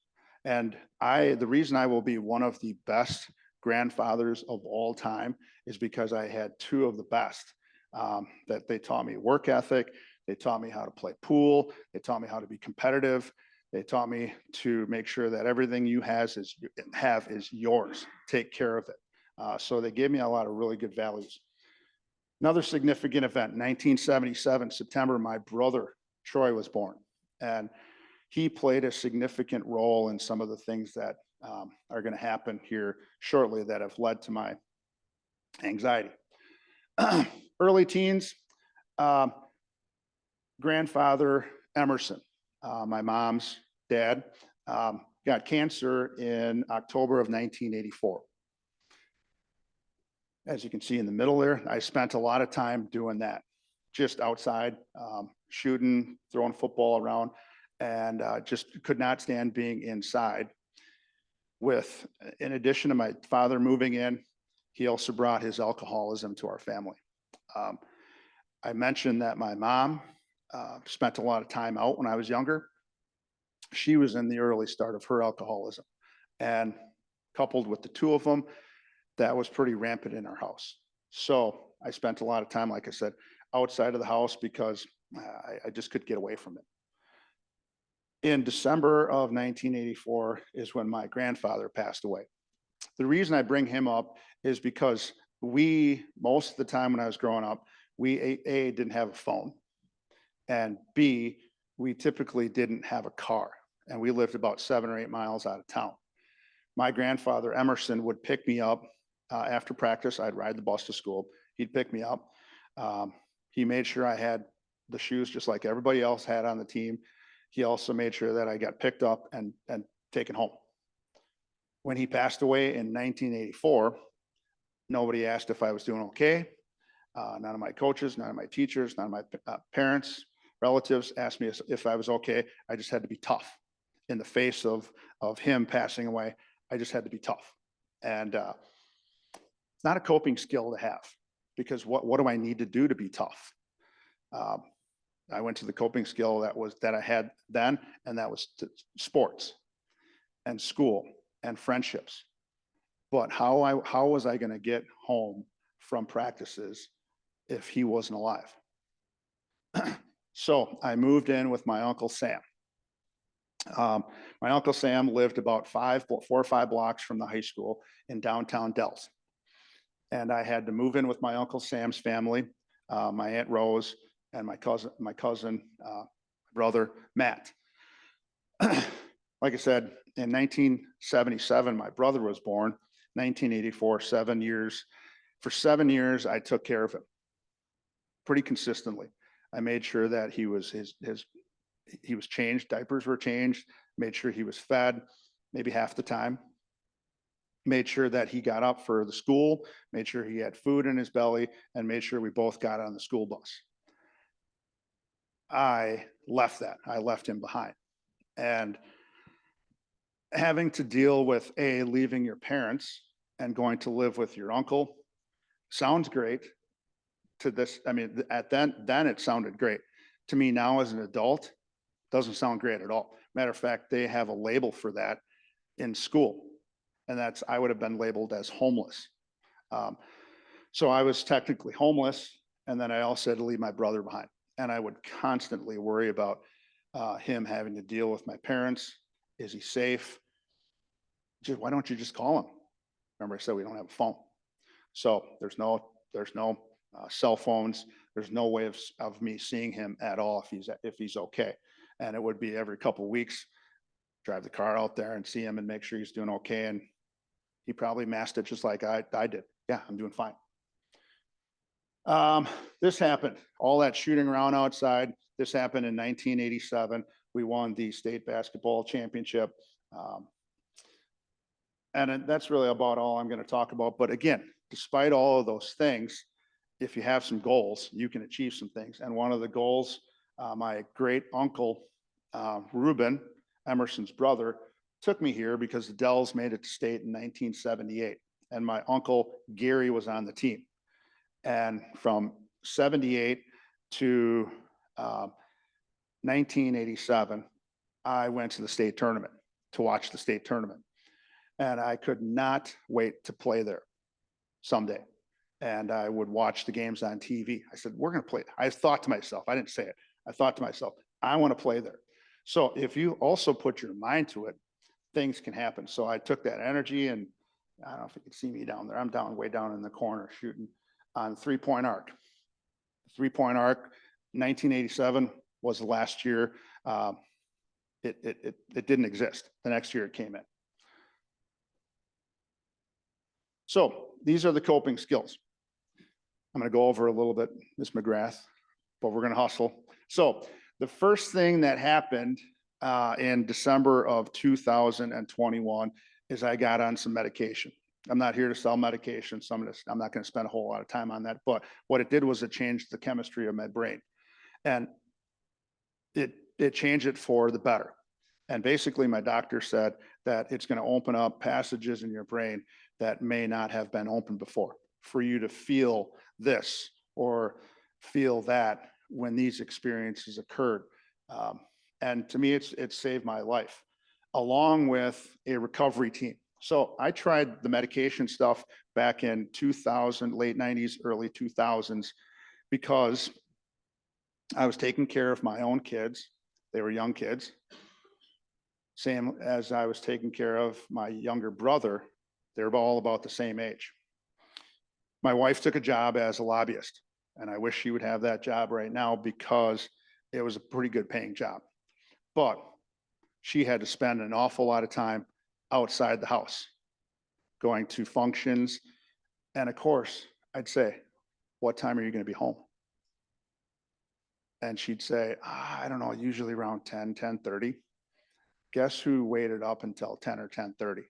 Speaker 2: And the reason I will be one of the best grandfathers of all time is because I had two of the best, that they taught me work ethic. They taught me how to play pool. They taught me how to be competitive. They taught me to make sure that everything you have is yours. Take care of it. So they gave me a lot of really good values. Another significant event, 1977, September, my brother Troy was born, and he played a significant role in some of the things that are going to happen here shortly that have led to my anxiety. Early teens, grandfather Emerson, my mom's dad, got cancer in October of 1984. As you can see in the middle there, I spent a lot of time doing that, just outside, shooting, throwing football around, and just could not stand being inside. with, in addition to my father moving in, he also brought his alcoholism to our family. I mentioned that my mom spent a lot of time out when I was younger. She was in the early start of her alcoholism. And coupled with the two of them, that was pretty rampant in our house. So I spent a lot of time, like I said, outside of the house because I just couldn't get away from it. In December of 1984 is when my grandfather passed away. The reason I bring him up is because most of the time when I was growing up, we A, didn't have a phone, and B, we typically didn't have a car, and we lived about 7 or 8 miles out of town. My grandfather, Emerson, would pick me up after practice. I'd ride the bus to school. He'd pick me up. He made sure I had the shoes just like everybody else had on the team. He also made sure that I got picked up and taken home. When he passed away in 1984, nobody asked if I was doing okay. None of my coaches, none of my teachers, none of my parents, relatives asked me if I was okay. I just had to be tough. In the face of him passing away, I just had to be tough. And it's not a coping skill to have, because what do I need to do to be tough? I went to the coping skill that I had then, and that was sports and school and friendships. But how was I going to get home from practices if he wasn't alive? So I moved in with my Uncle Sam. My Uncle Sam lived about 4 or 5 blocks from the high school in downtown Dells. And I had to move in with my Uncle Sam's family, my Aunt Rose, and my cousin, brother, Matt. Like I said, in 1977, my brother was born. 1984, 7 years. For 7 years, I took care of him pretty consistently. I made sure that he was changed, diapers were changed, made sure he was fed maybe half the time, made sure that he got up for the school, made sure he had food in his belly, and made sure we both got on the school bus. I left him behind. And having to deal with leaving your parents and going to live with your uncle sounds great to this. I mean, then it sounded great. To me now as an adult, doesn't sound great at all. Matter of fact, they have a label for that in school, and I would have been labeled as homeless. So I was technically homeless, and then I also had to leave my brother behind. And I would constantly worry about him having to deal with my parents. Is he safe? Why don't you just call him? Remember I said we don't have a phone. So there's no cell phones. There's no way of me seeing him at all if he's okay. And it would be every couple of weeks, drive the car out there and see him and make sure he's doing okay. And he probably masked it just like I did. Yeah, I'm doing fine. This happened, all that shooting around outside. This happened in 1987. We won the state basketball championship. And that's really about all I'm going to talk about. But again, despite all of those things, if you have some goals, you can achieve some things. And one of the goals, my great uncle, Reuben, Emerson's brother, took me here because the Dells made it to state in 1978. And my uncle, Gary, was on the team. And from 78 to 1987, I went to the state tournament to watch the state tournament. And I could not wait to play there someday. And I would watch the games on TV. I said, we're going to play. I thought to myself, I didn't say it. I thought to myself, I want to play there. So if you also put your mind to it, things can happen. So I took that energy, and I don't know if you can see me down there. I'm way down in the corner shooting on 3-point arc. 3-point arc, 1987 was the last year. It didn't exist. The next year it came in. So these are the coping skills. I'm going to go over a little bit, Ms. McGrath, but we're going to hustle. So the first thing that happened in December of 2021 is I got on some medication. I'm not here to sell medication, so I'm not going to spend a whole lot of time on that. But what it did was it changed the chemistry of my brain, and it changed it for the better. And basically my doctor said that it's going to open up passages in your brain that may not have been opened before for you to feel this or feel that when these experiences occurred. And to me, it's saved my life, along with a recovery team. So I tried the medication stuff back in 2000, late 90s, early 2000s, because I was taking care of my own kids. They were young kids. Same as I was taking care of my younger brother. They were all about the same age. My wife took a job as a lobbyist, and I wish she would have that job right now because it was a pretty good paying job. But she had to spend an awful lot of time outside the house, going to functions. And of course, I'd say, what time are you going to be home? And she'd say, I don't know, usually around 10, 10:30. Guess who waited up until 10 or 10:30?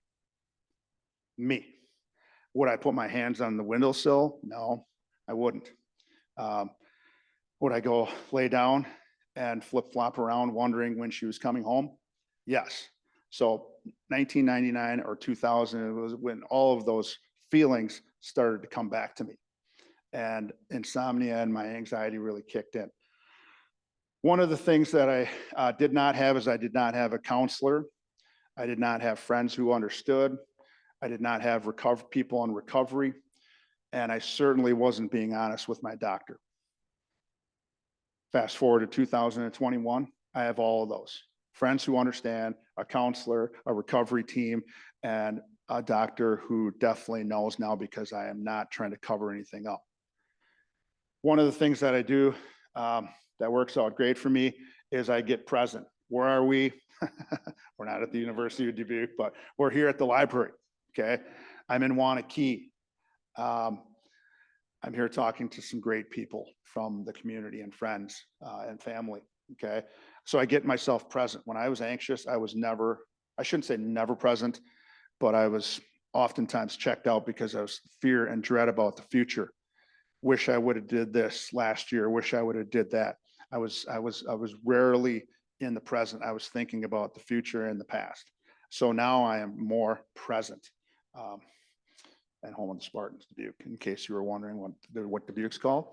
Speaker 2: Me. Would I put my hands on the windowsill? No, I wouldn't. Would I go lay down and flip-flop around wondering when she was coming home? Yes. So 1999 or 2000 was when all of those feelings started to come back to me. And insomnia and my anxiety really kicked in. One of the things that I did not have is I did not have a counselor. I did not have friends who understood. I did not have people in recovery. And I certainly wasn't being honest with my doctor. Fast forward to 2021, I have all of those. Friends who understand, a counselor, a recovery team, and a doctor who definitely knows now because I am not trying to cover anything up. One of the things that I do that works out great for me is I get present. Where are we? We're not at the University of Dubuque, but we're here at the library, okay? I'm in Waunakee. I'm here talking to some great people from the community and friends and family, okay? So I get myself present. When I was anxious, I was never, I shouldn't say never present, but I was oftentimes checked out because I was fear and dread about the future. Wish I would have did this last year. Wish I would have did that. I was rarely in the present. I was thinking about the future and the past. So now I am more present. And home of the Spartans, Dubuque, in case you were wondering what Dubuque's called.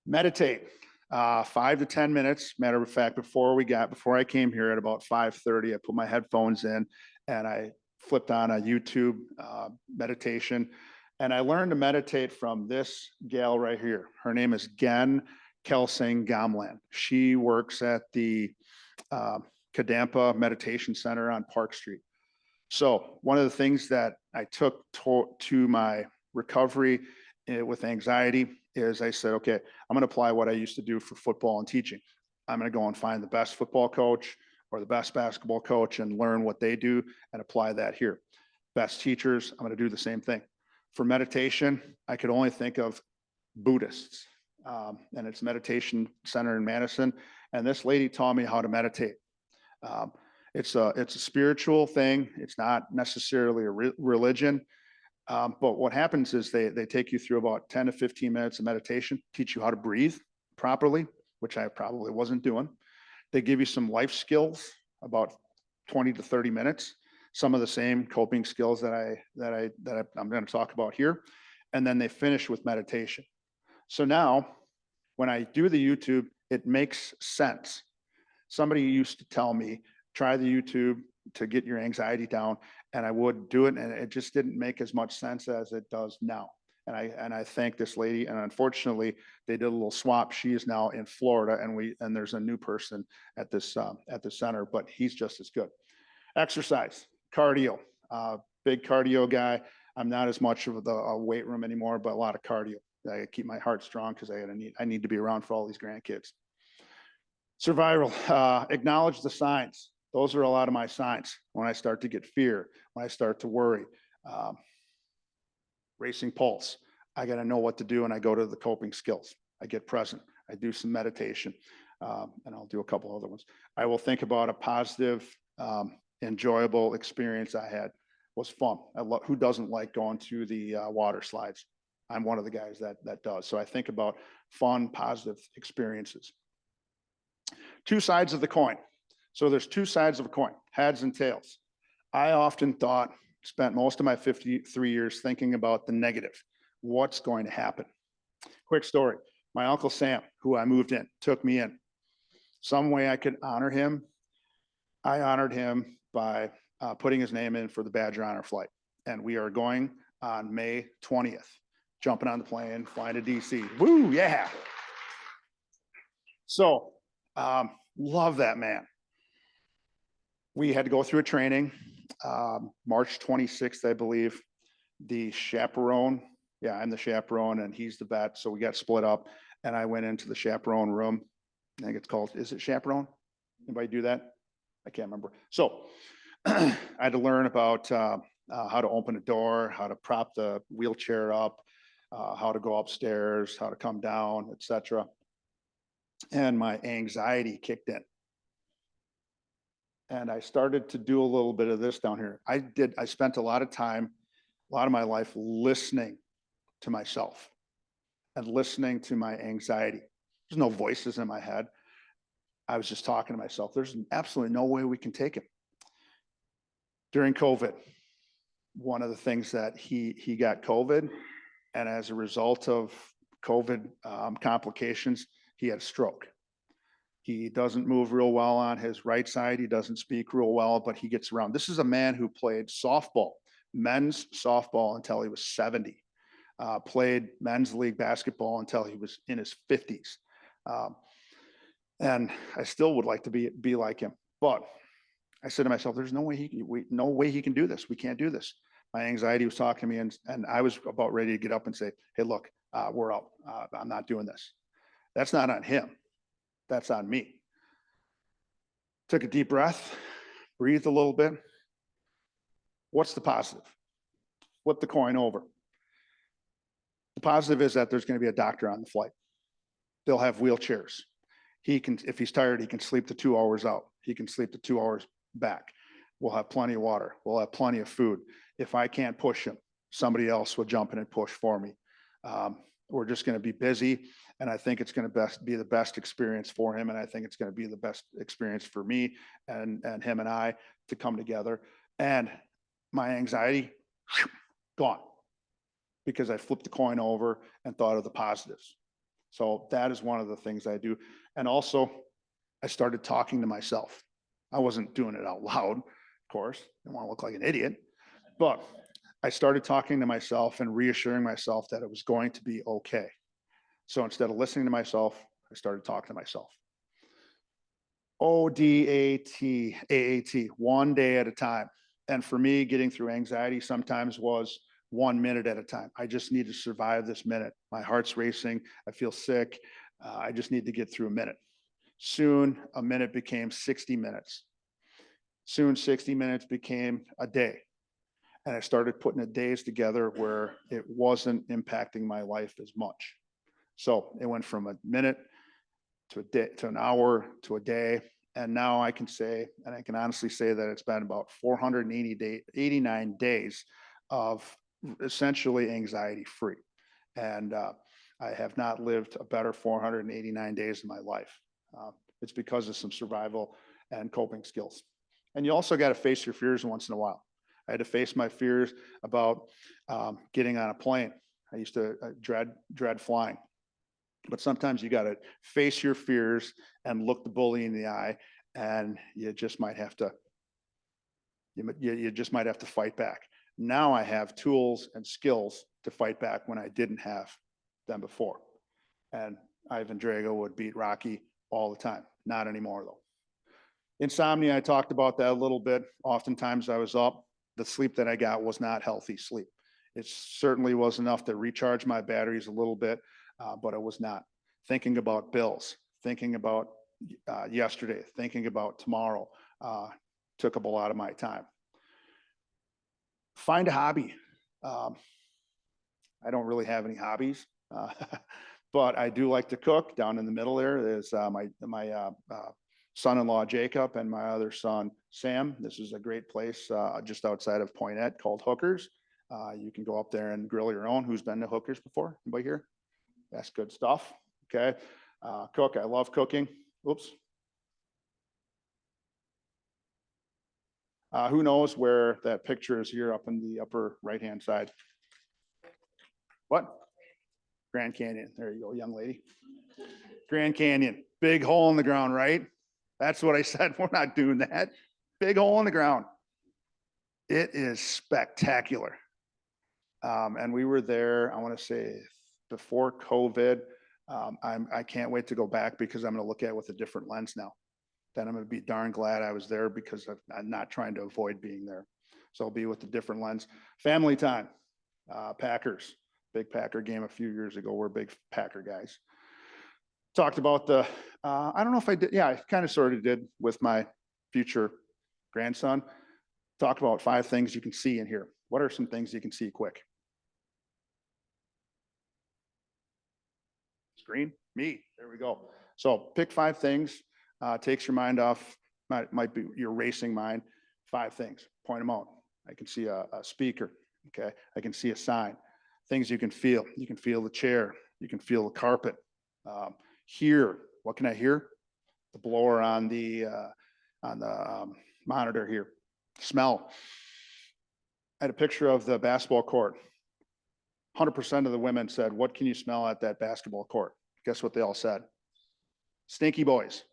Speaker 2: Meditate, 5 to 10 minutes. Matter of fact, before I came here at about 5:30, I put my headphones in and I flipped on a YouTube meditation. And I learned to meditate from this gal right here. Her name is Gen Kelsing Gamlan. She works at the Kadampa Meditation Center on Park Street. So one of the things that I took to my recovery with anxiety is I said, okay, I'm going to apply what I used to do for football and teaching. I'm going to go and find the best football coach or the best basketball coach and learn what they do and apply that here. Best teachers, I'm going to do the same thing. For meditation, I could only think of Buddhists, and it's meditation center in Madison. And this lady taught me how to meditate. It's a spiritual thing. It's not necessarily a religion. But what happens is they take you through about 10 to 15 minutes of meditation, teach you how to breathe properly, which I probably wasn't doing. They give you some life skills, about 20 to 30 minutes, some of the same coping skills that I'm going to talk about here. And then they finish with meditation. So now when I do the YouTube, it makes sense. Somebody used to tell me, try the YouTube to get your anxiety down, and I would do it, and it just didn't make as much sense as it does now. And I thank this lady, and unfortunately, they did a little swap. She is now in Florida, and there's a new person at this center, but he's just as good. Exercise, cardio, big cardio guy. I'm not as much of the weight room anymore, but a lot of cardio. I keep my heart strong because I need to be around for all these grandkids. Survival, acknowledge the signs. Those are a lot of my signs. When I start to get fear, when I start to worry, racing pulse, I got to know what to do, and I go to the coping skills. I get present. I do some meditation, and I'll do a couple other ones. I will think about a positive, enjoyable experience I had. It was fun. Who doesn't like going to the water slides? I'm one of the guys that does. So I think about fun, positive experiences. Two sides of the coin. So there's two sides of a coin, heads and tails. I often spent most of my 53 years thinking about the negative. What's going to happen? Quick story. My Uncle Sam, who I moved in, took me in. Some way I could honor him. I honored him by putting his name in for the Badger Honor Flight. And we are going on May 20th, jumping on the plane, flying to DC. Woo, yeah. So, love that man. We had to go through a training, March 26th, I believe. The chaperone, yeah, I'm the chaperone and he's the vet. So we got split up and I went into the chaperone room. I think it's called, is it chaperone? Anybody do that? I can't remember. So I had to learn about how to open a door, how to prop the wheelchair up, how to go upstairs, how to come down, etc. And my anxiety kicked in. And I started to do a little bit of this down here. I spent a lot of time, a lot of my life listening to myself and listening to my anxiety. There's no voices in my head. I was just talking to myself. There's absolutely no way we can take it. During COVID, one of the things that he got COVID, and as a result of COVID complications, he had a stroke. He doesn't move real well on his right side. He doesn't speak real well, but he gets around. This is a man who played softball, men's softball until he was 70. Played men's league basketball until he was in his 50s. And I still would like to be like him. But I said to myself, there's no way he can do this. We can't do this. My anxiety was talking to me and I was about ready to get up and say, hey, look, we're out. I'm not doing this. That's not on him. That's on me. Took a deep breath, breathed a little bit. What's the positive? Flip the coin over. The positive is that there's going to be a doctor on the flight. They'll have wheelchairs. He can, if he's tired, he can sleep the 2 hours out. He can sleep the 2 hours back. We'll have plenty of water. We'll have plenty of food. If I can't push him, somebody else will jump in and push for me. We're just going to be busy. And I think it's going to be the best experience for him. And I think it's going to be the best experience for me and him and I to come together. And my anxiety, gone. Because I flipped the coin over and thought of the positives. So that is one of the things I do. And also, I started talking to myself. I wasn't doing it out loud, of course. I didn't want to look like an idiot. But I started talking to myself and reassuring myself that it was going to be okay. So instead of listening to myself, I started talking to myself. ODAT, AAT, 1 day at a time. And for me, getting through anxiety sometimes was 1 minute at a time. I just need to survive this minute. My heart's racing. I feel sick. I just need to get through a minute. Soon, a minute became 60 minutes. Soon, 60 minutes became a day. And I started putting the days together where it wasn't impacting my life as much. So it went from a minute to a day, to an hour, to a day. And now I can say, and I can honestly say that it's been about 489 days of essentially anxiety free. And I have not lived a better 489 days in my life. It's because of some survival and coping skills. And you also got to face your fears once in a while. I had to face my fears about getting on a plane. I used to dread flying. But sometimes you got to face your fears and look the bully in the eye, and you just might have to. You just might have to fight back. Now I have tools and skills to fight back when I didn't have them before. And Ivan Drago would beat Rocky all the time. Not anymore though. Insomnia, I talked about that a little bit. Oftentimes I was up. The sleep that I got was not healthy sleep. It certainly was enough to recharge my batteries a little bit, but it was not. Thinking about bills, thinking about yesterday, thinking about tomorrow took up a lot of my time. Find a hobby. I don't really have any hobbies, but I do like to cook. Down in the middle there is my son-in-law Jacob and my other son Sam. This is a great place just outside of Poinette called Hookers. You can go up there and grill your own. Who's been to Hookers before? Anybody here? That's good stuff. Okay. Cook. I love cooking. Oops. Who knows where that picture is here up in the upper right-hand side? What? Grand Canyon. There you go, young lady. Grand Canyon, big hole in the ground, right? That's what I said. We're not doing that. Big hole in the ground. It is spectacular. And we were there, I want to say before COVID. I can't wait to go back because I'm going to look at it with a different lens now. Then I'm going to be darn glad I was there because I'm not trying to avoid being there. So I'll be with a different lens. Family time, Packers, big Packer game a few years ago. We're big Packer guys. Talked about the, I don't know if I did. Yeah, I kind of sort of did with my future grandson. Talked about 5 things you can see in here. What are some things you can see quick? Screen, me, there we go. So pick 5 things, takes your mind off, might be your racing mind. 5 things, point them out. I can see a speaker, okay? I can see a sign. Things you can feel the chair, you can feel the carpet. Hear, what can I hear? The blower on the monitor here. Smell. I had a picture of the basketball court. 100% of the women said, what can you smell at that basketball court? Guess what they all said? Stinky boys.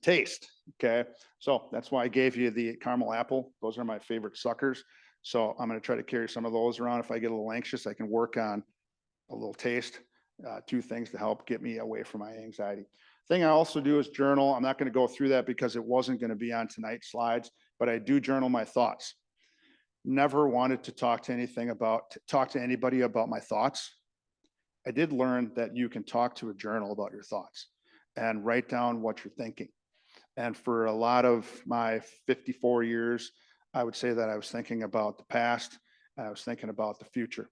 Speaker 2: Taste, okay? So that's why I gave you the caramel apple. Those are my favorite suckers. So I'm going to try to carry some of those around. If I get a little anxious, I can work on a little taste. 2 things to help get me away from my anxiety. Thing I also do is journal. I'm not going to go through that because it wasn't going to be on tonight's slides, but I do journal my thoughts. Never wanted to talk to anybody about my thoughts. I did learn that you can talk to a journal about your thoughts and write down what you're thinking. And for a lot of my 54 years, I would say that I was thinking about the past and I was thinking about the future.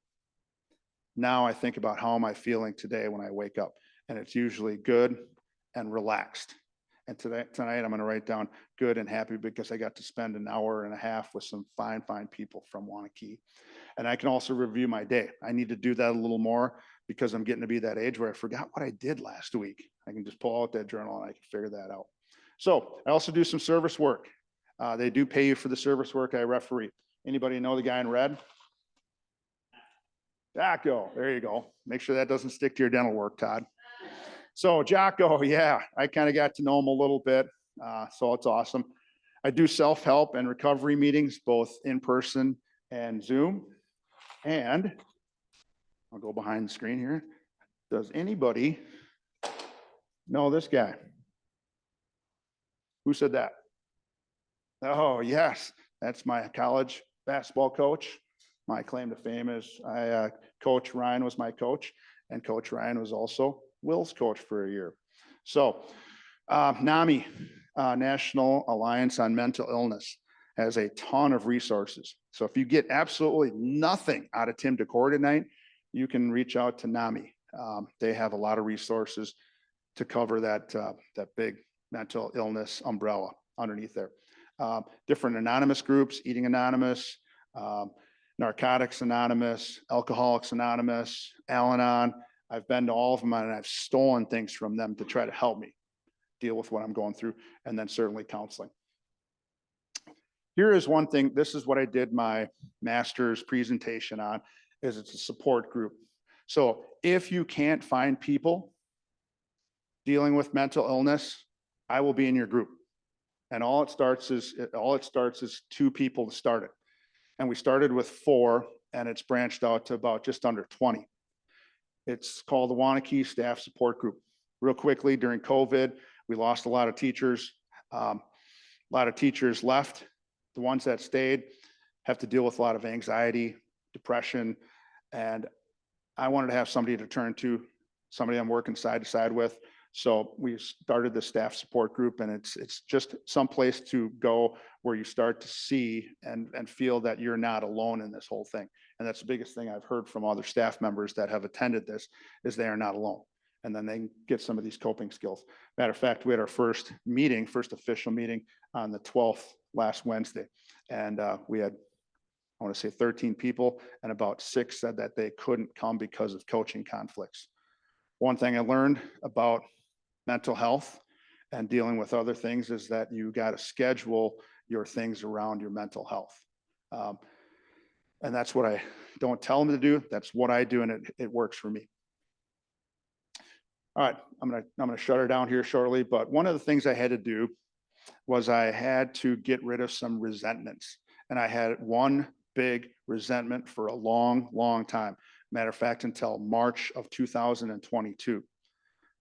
Speaker 2: Now I think about how am I feeling today when I wake up, and it's usually good and relaxed. And tonight I'm going to write down good and happy because I got to spend an hour and a half with some fine people from Waunakee. And I can also review my day. I need to do that a little more because I'm getting to be that age where I forgot what I did last week. I can just pull out that journal and I can figure that out. So I also do some service work. They do pay you for the service work I referee. Anybody know the guy in red? Jocko, there you go. Make sure that doesn't stick to your dental work, Todd. So Jocko, yeah, I kind of got to know him a little bit. So it's awesome. I do self-help and recovery meetings, both in person and Zoom. And I'll go behind the screen here. Does anybody know this guy? Who said that? Oh, yes, that's my college basketball coach. My claim to fame is Coach Ryan was my coach, and Coach Ryan was also Will's coach for a year. So NAMI, National Alliance on Mental Illness, has a ton of resources. So if you get absolutely nothing out of Tim Decorah tonight, you can reach out to NAMI. They have a lot of resources to cover that big mental illness umbrella underneath there. Different anonymous groups, Eating Anonymous, Narcotics Anonymous, Alcoholics Anonymous, Al-Anon. I've been to all of them and I've stolen things from them to try to help me deal with what I'm going through, and then certainly counseling. Here is one thing. This is what I did my master's presentation on, is it's a support group. So if you can't find people dealing with mental illness, I will be in your group. And all it starts is 2 people to start it. And we started with 4, and it's branched out to about just under 20. It's called the Waunakee Staff Support Group. Real quickly, during COVID, we lost a lot of teachers. A lot of teachers left. The ones that stayed have to deal with a lot of anxiety, depression, and I wanted to have somebody to turn to, somebody I'm working side to side with. So we started the staff support group, and it's just some place to go where you start to see and feel that you're not alone in this whole thing. And that's the biggest thing I've heard from other staff members that have attended this, is they are not alone. And then they can get some of these coping skills. Matter of fact, we had our first official meeting on the 12th last Wednesday. And we had, I want to say 13 people, and about 6 said that they couldn't come because of coaching conflicts. One thing I learned about mental health and dealing with other things is that you got to schedule your things around your mental health. And that's what I don't tell them to do. That's what I do, and it works for me. All right, I'm gonna shut her down here shortly, but one of the things I had to do was I had to get rid of some resentments. And I had one big resentment for a long, long time. Matter of fact, until March of 2022.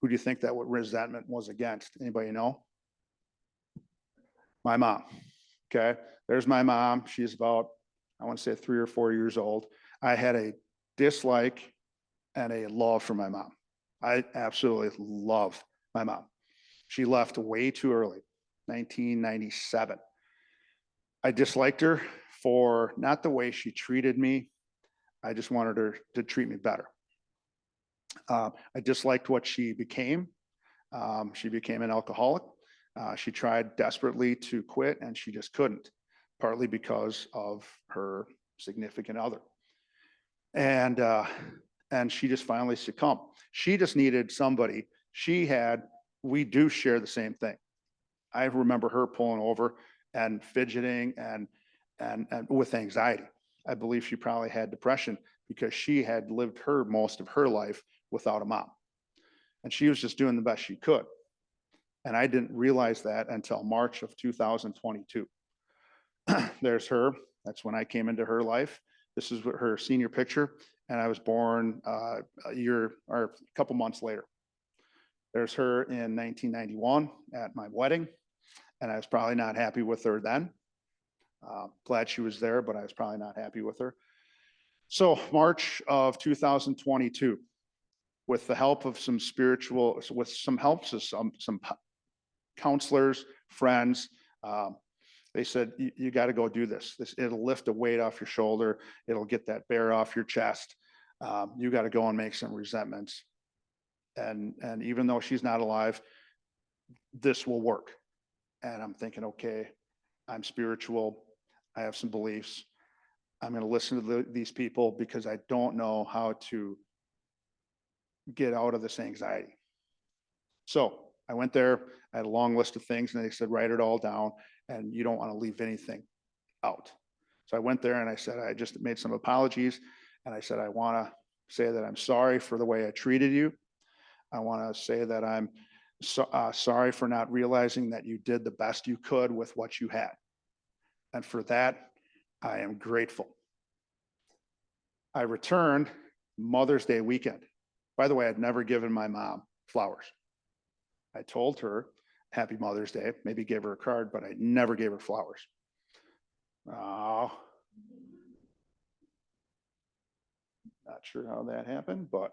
Speaker 2: Who do you think that what resentment was against? Anybody know? My mom. Okay, there's my mom. She's about, I want to say 3 or 4 years old. I had a dislike and a love for my mom. I absolutely love my mom. She left way too early, 1997. I disliked her for not the way she treated me. I just wanted her to treat me better. I disliked what she became. She became an alcoholic. She tried desperately to quit and she just couldn't, partly because of her significant other. And she just finally succumbed. She just needed somebody. We do share the same thing. I remember her pulling over and fidgeting and with anxiety. I believe she probably had depression because she had lived most of her life without a mom. And she was just doing the best she could. And I didn't realize that until March of 2022. There's her. That's when I came into her life. This is her senior picture. And I was born a year or a couple months later. There's her in 1991 at my wedding. And I was probably not happy with her then. Glad she was there, but I was probably not happy with her. So March of 2022, with the help of some some counselors, friends, they said, you got to go do this. It'll lift a weight off your shoulder. It'll get that bear off your chest. You got to go and make some resentments. And even though she's not alive, this will work. And I'm thinking, okay, I'm spiritual. I have some beliefs. I'm going to listen to these people because I don't know how to get out of this anxiety. So I went there. I had a long list of things and they said, write it all down and you don't want to leave anything out. So I went there and I said, I just made some apologies. And I said, I want to say that I'm sorry for the way I treated you. I want to say that I'm sorry for not realizing that you did the best you could with what you had. And for that, I am grateful. I returned Mother's Day weekend. By the way, I'd never given my mom flowers. I told her Happy Mother's Day, maybe gave her a card, but I never gave her flowers. Oh, not sure how that happened, but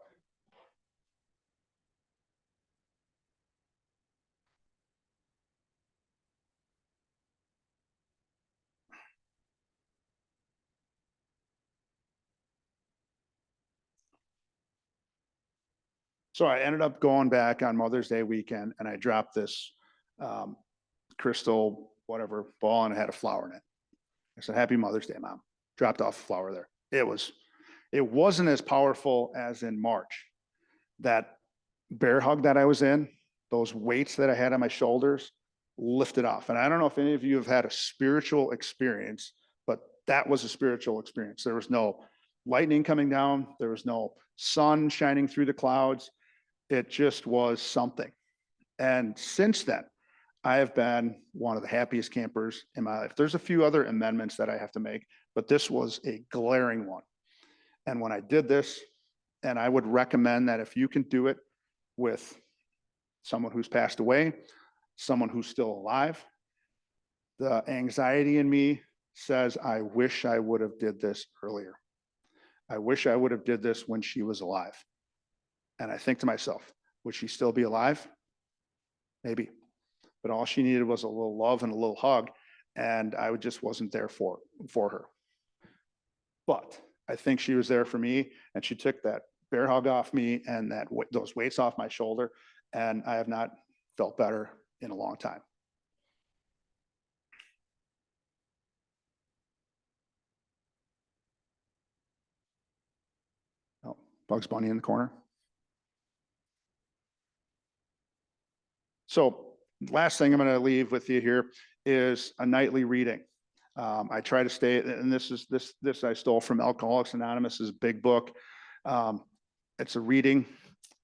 Speaker 2: so I ended up going back on Mother's Day weekend and I dropped this crystal, whatever, ball and it had a flower in it. I said, Happy Mother's Day, Mom. Dropped off a flower there. It wasn't as powerful as in March. That bear hug that I was in, those weights that I had on my shoulders lifted off. And I don't know if any of you have had a spiritual experience, but that was a spiritual experience. There was no lightning coming down. There was no sun shining through the clouds. It just was something. And since then, I have been one of the happiest campers in my life. There's a few other amendments that I have to make, but this was a glaring one. And when I did this, and I would recommend that if you can do it with someone who's passed away, someone who's still alive, the anxiety in me says, I wish I would have did this earlier. I wish I would have did this when she was alive. And I think to myself, would she still be alive? Maybe. But all she needed was a little love and a little hug, and I just wasn't there for her. But I think she was there for me, and she took that bear hug off me and those weights off my shoulder, and I have not felt better in a long time. Oh, Bugs Bunny in the corner. So Last thing I'm going to leave with you here is a nightly reading. I try to stay, and this I stole from Alcoholics Anonymous's big book. It's a reading,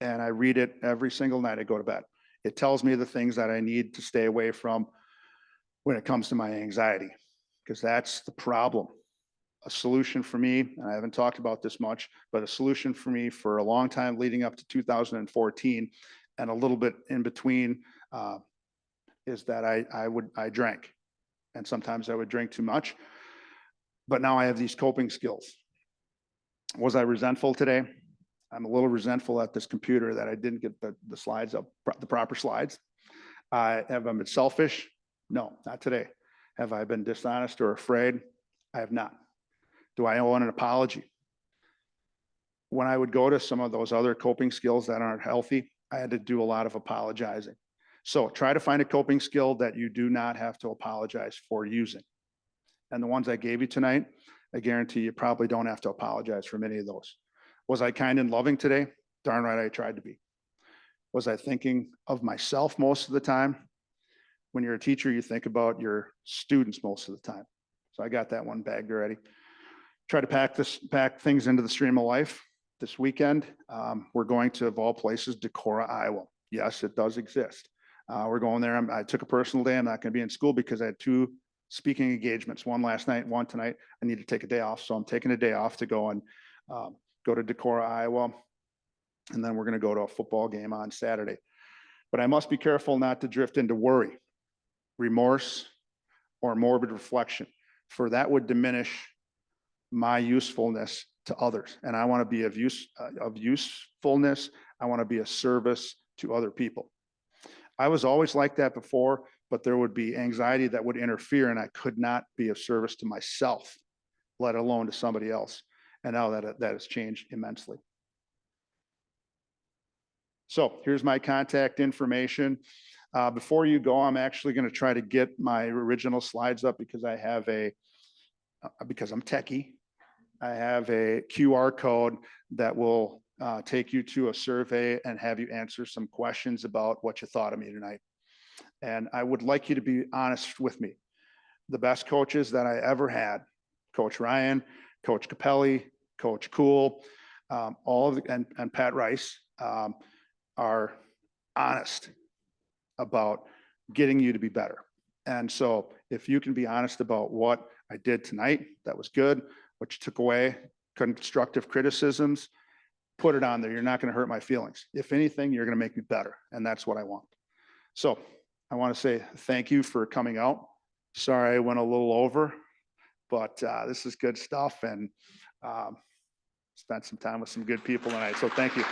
Speaker 2: and I read it every single night I go to bed. It tells me the things that I need to stay away from when it comes to my anxiety, because that's the problem. A solution for me, and I haven't talked about this much, but a solution for me for a long time leading up to 2014 and a little bit in between is that I drank, and sometimes I would drink too much, but now I have these coping skills. Was I resentful today? I'm a little resentful at this computer that I didn't get the slides up, the proper slides. Have I been selfish? No, not today. Have I been dishonest or afraid? I have not. Do I owe an apology? When I would go to some of those other coping skills that aren't healthy, I had to do a lot of apologizing. So try to find a coping skill that you do not have to apologize for using. And the ones I gave you tonight, I guarantee you probably don't have to apologize for many of those. Was I kind and loving today? Darn right I tried to be. Was I thinking of myself most of the time? When you're a teacher, you think about your students most of the time. So I got that one bagged already. Try to pack things into the stream of life. This weekend, we're going to, of all places, Decorah, Iowa. Yes, it does exist. We're going there. I took a personal day. I'm not going to be in school because I had 2 speaking engagements, one last night, one tonight. I need to take a day off. So I'm taking a day off to go and go to Decorah, Iowa. And then we're going to go to a football game on Saturday. But I must be careful not to drift into worry, remorse, or morbid reflection, for that would diminish my usefulness to others. And I want to be of usefulness. I want to be a service to other people. I was always like that before, but there would be anxiety that would interfere, and I could not be of service to myself, let alone to somebody else. And now that has changed immensely. So here's my contact information. Before you go, I'm actually going to try to get my original slides up because I have because I'm techie, I have a QR code that will take you to a survey and have you answer some questions about what you thought of me tonight. And I would like you to be honest with me. The best coaches that I ever had, Coach Ryan, Coach Capelli, Coach Cool, all of the, and Pat Rice are honest about getting you to be better. And so if you can be honest about what I did tonight, that was good, what you took away, constructive criticisms, put it on there. You're not going to hurt my feelings. If anything, you're going to make me better. And that's what I want. So I want to say thank you for coming out. Sorry I went a little over, but this is good stuff, and spent some time with some good people tonight. So thank you.